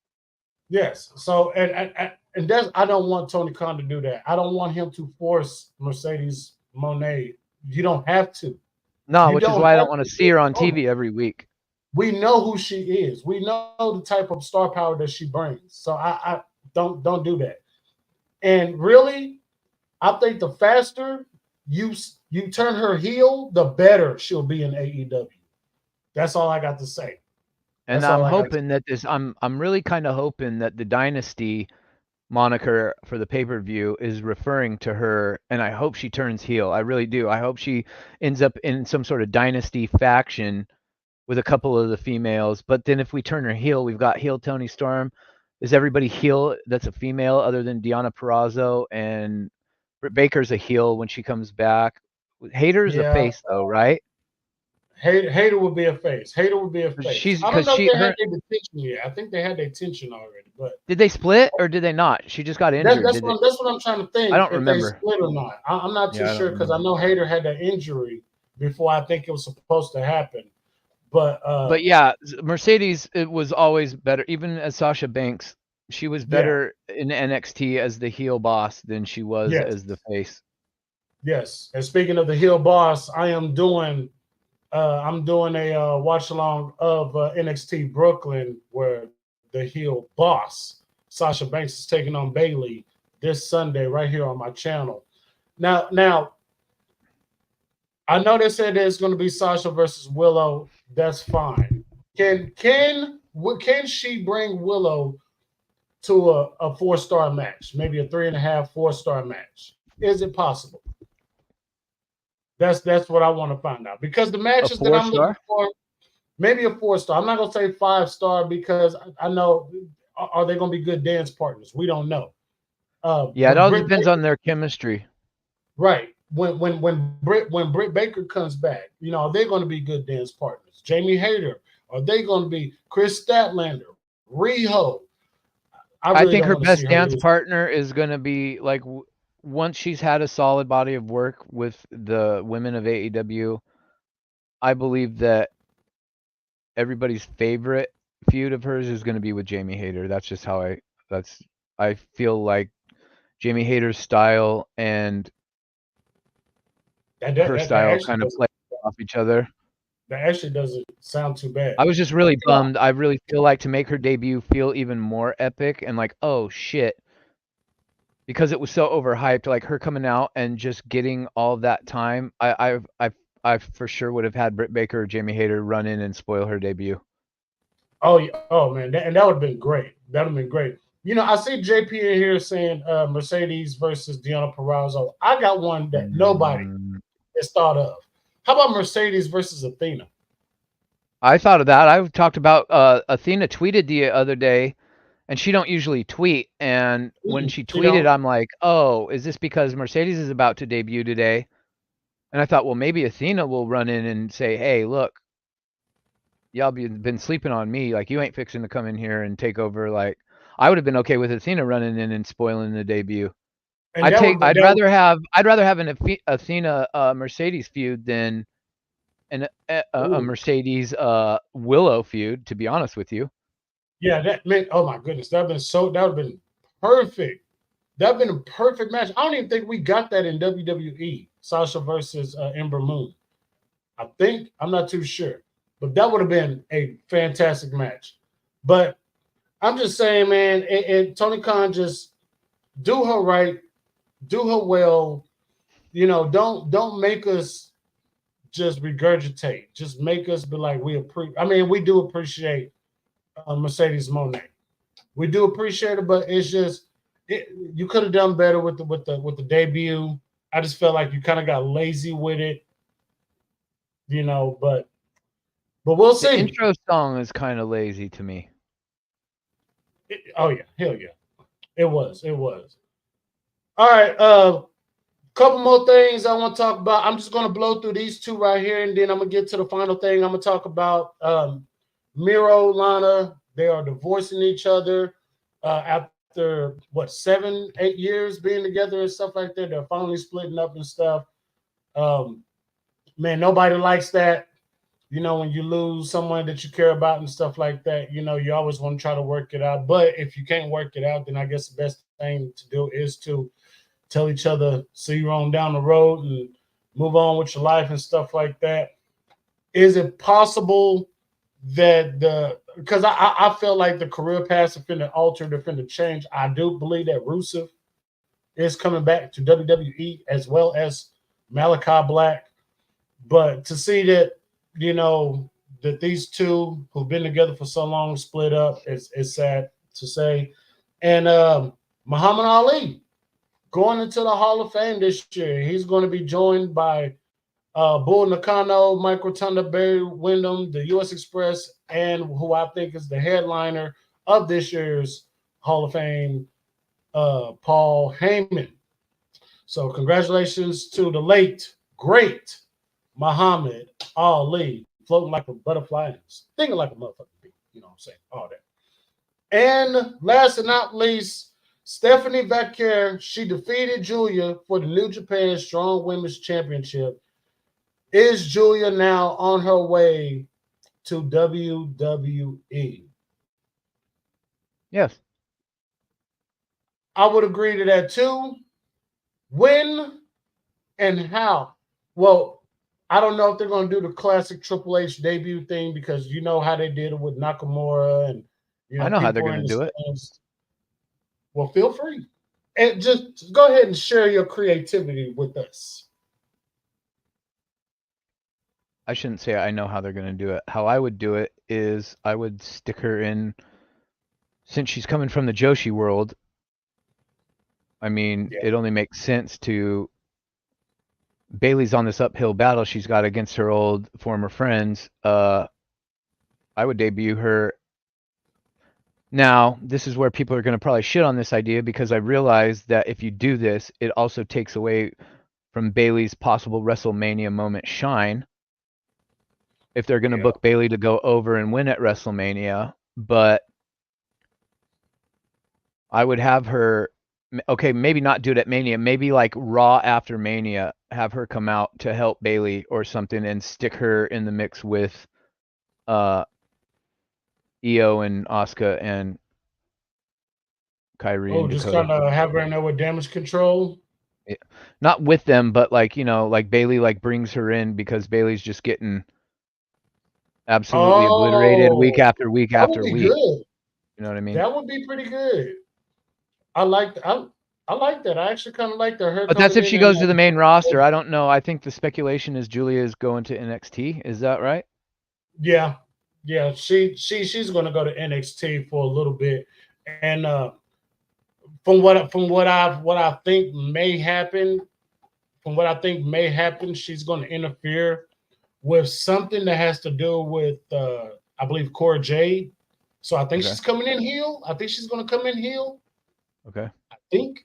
Yes. So and that's, I don't want Tony Khan to do that. I don't want him to force Mercedes Moné. You don't have to. No, which is why I don't want to see her on TV every week. we know who she is. We know the type of star power that she brings. So I don't do that. And really, I think the faster you turn her heel, the better she'll be in AEW. That's all I got to say. And I'm hoping that I'm really kind of hoping that the Dynasty moniker for the pay-per-view is referring to her, and I hope she turns heel. I really do. I hope she ends up in some sort of Dynasty faction with a couple of the females. But then if we turn her heel, we've got heel Tony Storm. Is everybody heel that's a female other than Deonna Purrazzo? And Britt Baker's a heel when she comes back. Hayter's a face though, right? Hayter would be a face. Hayter would be a face. I don't know if they had their tension yet. I think they had their tension already. But did they split or did they not? She just got injured. That's what I'm trying to think. I don't remember if they split or not. I'm not too sure because I know Hayter had that injury before I think it was supposed to happen. But yeah, Mercedes, it was always better. Even as Sasha Banks, she was better in NXT as the heel boss than she was as the face. Yes. And speaking of the heel boss, I'm doing a watch along of NXT Brooklyn where the heel boss Sasha Banks is taking on Bayley this Sunday right here on my channel. Now I know they said there's going to be Sasha versus Willow. That's fine. Can she bring Willow to a 4-star match? Maybe a 3.5, 4-star match? Is it possible? That's what I want to find out, because the matches that I'm looking for, maybe a 4-star. I'm not gonna say 5-star because I know, are they gonna be good dance partners? We don't know. Yeah, it all depends on their chemistry. Right. When Britt Baker comes back, are they going to be good dance partners? Jamie Hayter, are they going to be Chris Statlander, Riho? I think her best dance partner is going to be like once she's had a solid body of work with the women of AEW. I believe that everybody's favorite feud of hers is going to be with Jamie Hayter. That's just how I feel like Jamie Hayter's style and her style kind of play off each other. That actually doesn't sound too bad. I was just really bummed. I really feel like to make her debut feel even more epic and like, oh shit, because it was so overhyped. Like her coming out and just getting all that time, I for sure would have had Britt Baker or Jamie Hayter run in and spoil her debut. Oh yeah, oh man, that would have been great. That would have been great. I see JP in here saying Mercedes versus Deonna Purrazzo. I got one that nobody has thought of. How about Mercedes versus Athena? I thought of that. I talked about Athena tweeted the other day, and she don't usually tweet. And when she tweeted, I'm like, oh, is this because Mercedes is about to debut today? And I thought, well, maybe Athena will run in and say, hey, look, y'all been sleeping on me. Like, you ain't fixing to come in here and take over. Like, I would have been okay with Athena running in and spoiling the debut. I'd rather have an Athena Mercedes feud than a Mercedes Willow feud, to be honest with you. Yeah, that meant, oh my goodness, that would have been perfect. That would have been a perfect match. I don't even think we got that in WWE. Sasha versus Ember Moon. I'm not too sure, but that would have been a fantastic match. But I'm just saying, man, and Tony Khan, just do her right, do her well. Don't make us just regurgitate. Just make us be like, we do appreciate Mercedes Moné. We do appreciate it, but it's just you could have done better with the debut. I just felt like you kind of got lazy with it, but we'll see. The intro song is kind of lazy to me. Oh yeah, hell yeah. It was. All right, couple more things I want to talk about. I'm just going to blow through these two right here, and then I'm going to get to the final thing. I'm going to talk about Miro, Lana. They are divorcing each other after, 7-8 years being together and stuff like that. They're finally splitting up and stuff. Man, nobody likes that. When you lose someone that you care about and stuff like that, you always want to try to work it out. But if you can't work it out, then I guess the best thing to do is to tell each other, see you on down the road and move on with your life and stuff like that. Is it possible that because I feel like the career paths are finna alter, they're finna change. I do believe that Rusev is coming back to WWE as well as Malachi Black. But to see that, that these two who've been together for so long split up is sad to say. And Muhammad Ali going into the Hall of Fame this year. He's going to be joined by Bull Nakano, Mike Rotunda, Barry Windham, the U.S. Express, and who I think is the headliner of this year's Hall of Fame, Paul Heyman. So congratulations to the late, great Muhammad Ali, floating like a butterfly and stinging like a motherfucking bee. You know what I'm saying? All that. And last but not least, Stephanie Vaquer, she defeated Julia for the New Japan Strong Women's Championship. Is Julia now on her way to WWE? Yes. I would agree to that too. When and how? Well, I don't know if they're going to do the classic Triple H debut thing because you know how they did it with Nakamura and I know how they're going to do it. Well, feel free. And just go ahead and share your creativity with us. I shouldn't say I know how they're going to do it. How I would do it is I would stick her in, since she's coming from the Joshi world, I mean, it only makes sense to, Bailey's on this uphill battle she's got against her old former friends. I would debut her. Now, this is where people are going to probably shit on this idea because I realize that if you do this, it also takes away from Bailey's possible WrestleMania moment shine. If they're going to book Bailey to go over and win at WrestleMania, but I would have her, okay, maybe not do it at Mania, maybe like Raw after Mania, have her come out to help Bailey or something and stick her in the mix with Io and Asuka and Kyrie. Oh, and just Dakota. kind of have her in there with Damage Control. Not with them, but like, like Bailey like brings her in because Bailey's just getting absolutely obliterated week after week after week. Good. You know what I mean? That would be pretty good. I like that. I actually kind of like her. But that's if she goes to the main roster. I don't know. I think the speculation is Julia is going to NXT. Is that right? Yeah. She's going to go to NXT for a little bit, and from what I think may happen, she's going to interfere with something that has to do with I believe Cora Jade. So I think she's coming in heel. I think she's going to come in heel. Okay. I think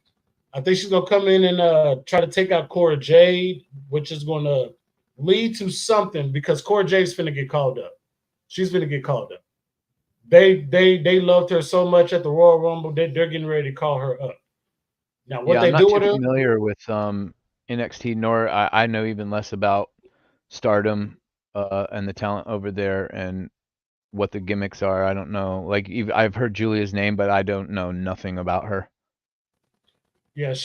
she's going to come in and try to take out Cora Jade, which is going to lead to something because Cora Jade's finna get called up. She's finna get called up. They loved her so much at the Royal Rumble, they're getting ready to call her up. Now, what they do with her? I'm not too familiar with NXT, nor I know even less about Stardom and the talent over there and what the gimmicks are. I don't know. Like I've heard Julia's name, but I don't know nothing about her. Yeah, I've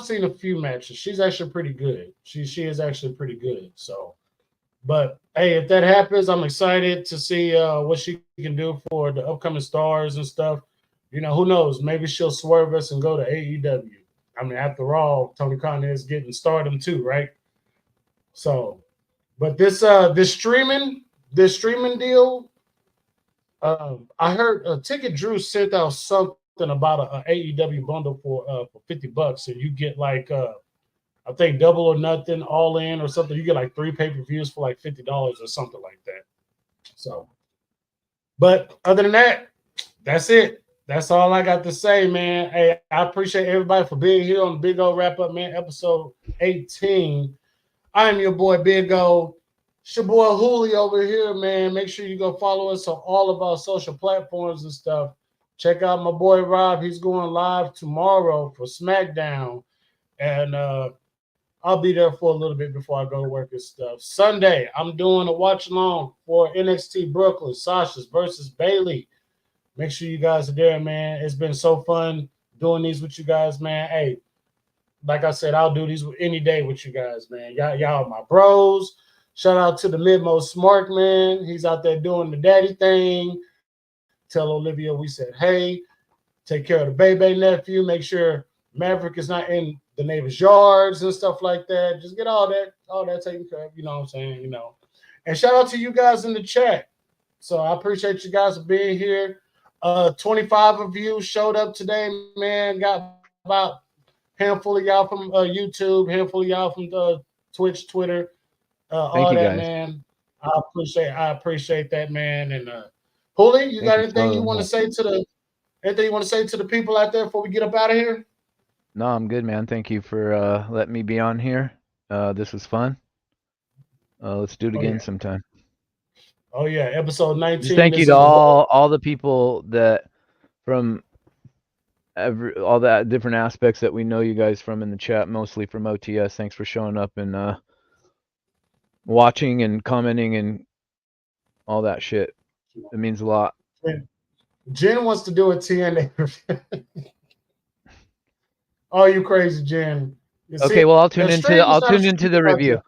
seen a few matches. She's actually pretty good. She is actually pretty good. So, but hey, if that happens, I'm excited to see what she can do for the upcoming stars and stuff. Who knows? Maybe she'll swerve us and go to AEW. I mean, after all, Tony Khan is getting Stardom too, right? So, but this streaming deal, I heard Ticket Drew sent out something about an AEW bundle for $50, and you get like I think Double or Nothing all in or something. You get like 3 pay-per-views for like $50 or something like that. So, but other than that, that's it. That's all I got to say, man. Hey, I appreciate everybody for being here on BiggOh Wrap Up, man, episode 18. I am your boy BiggOh. It's your boy Hooli over here, man. Make sure you go follow us on all of our social platforms and stuff. Check out my boy Rob. He's going live tomorrow for SmackDown. And I'll be there for a little bit before I go to work and stuff. Sunday, I'm doing a watch along for NXT Brooklyn, Sasha's versus Bailey. Make sure you guys are there, man. It's been so fun doing these with you guys, man. Hey, like I said, I'll do these any day with you guys, man. Y'all are my bros. Shout out to the Midmo Smart Man. He's out there doing the daddy thing. Tell Olivia we said hey. Take care of the baby nephew. Make sure Maverick is not in the neighbor's yards and stuff like that. Just get all that taken care of. You know what I'm saying? You know. And shout out to you guys in the chat. So I appreciate you guys for being here. 25 of you showed up today, man. Got about a handful of y'all from YouTube, handful of y'all from Twitch, Twitter, all that, guys. Man. I appreciate that, man. And Hooli, you got anything you want to say to the people out there before we get up out of here? No, I'm good, man. Thank you for letting me be on here. This was fun. Let's do it again sometime. Oh yeah, episode 19. Just thank you to all the people that from all the different aspects that we know you guys from in the chat, mostly from OTS. Thanks for showing up and watching and commenting and all that shit. It means a lot. Jen wants to do a TNA review. Oh, you crazy, Jen. Okay, well I'll tune into the review.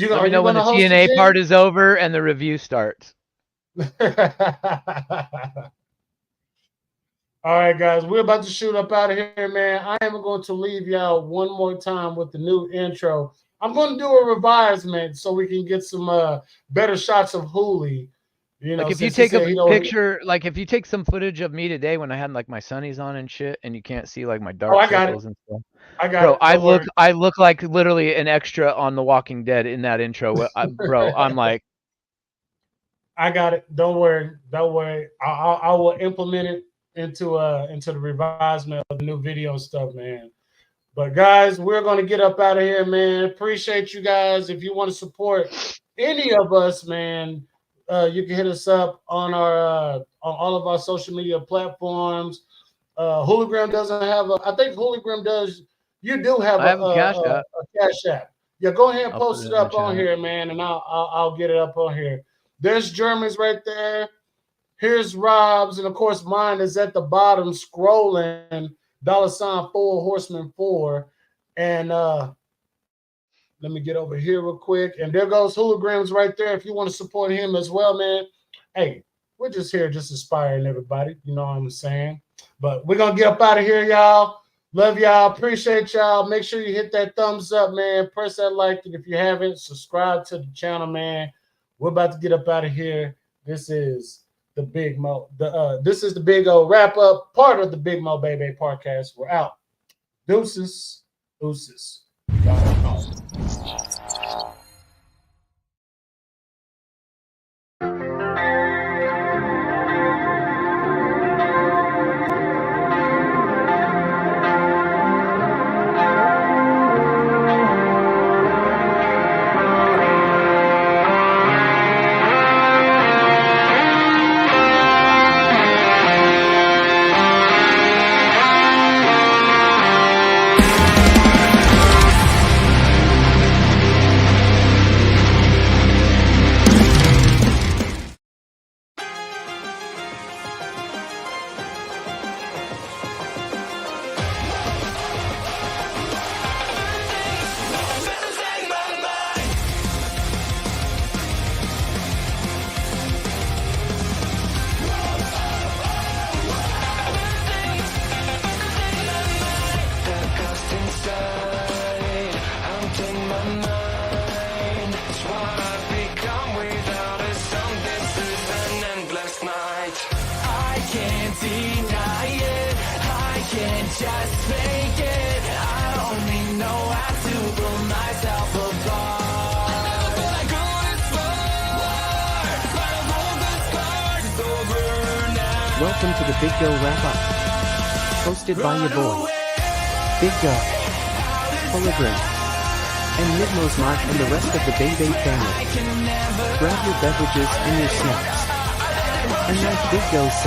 Let me know when the TNA part is over and the review starts. All right, guys, we're about to shoot up out of here, man. I am going to leave y'all one more time with the new intro. I'm going to do a revisement so we can get some better shots of Hooli. You know, like if you take a picture, like if you take some footage of me today when I had like my sunnies on and shit, and you can't see like my dark circles and stuff. Bro, I look like literally an extra on The Walking Dead in that intro. Bro, I'm like, I got it. Don't worry. I will implement it into the revisement of the new video stuff, man. But guys, we're gonna get up out of here, man. Appreciate you guys. If you want to support any of us, man, you can hit us up on our on all of our social media platforms. Hooligram doesn't have a. I think Hooligram does. You do have a Cash App. Yeah, go ahead and post it up on here, man, and I'll get it up on here. There's Jeremy's right there. Here's Rob's, and of course mine is at the bottom scrolling. $4 Horseman 4, and let me get over here real quick. And there goes Hooligrams right there. If you want to support him as well, man. Hey, we're just here, just inspiring everybody. You know what I'm saying? But we're gonna get up out of here, y'all. Love y'all. Appreciate y'all. Make sure you hit that thumbs up, man. Press that like, and if you haven't, subscribe to the channel, man. We're about to get up out of here. This is the Big Mo. This is the BiggOh Wrap Up, part of the Big Mo Baby podcast. We're out. Deuces. Just fake it. I only know how to pull myself apart. I never felt like going this far, but I hold the scars. It's over now. Welcome to the BiggOh Wrap Up, hosted by your boy, BiggOh, Hologram, and Midmo's Mark and the rest of the Bebe family. Grab your beverages and your snacks. And like BiggOh said,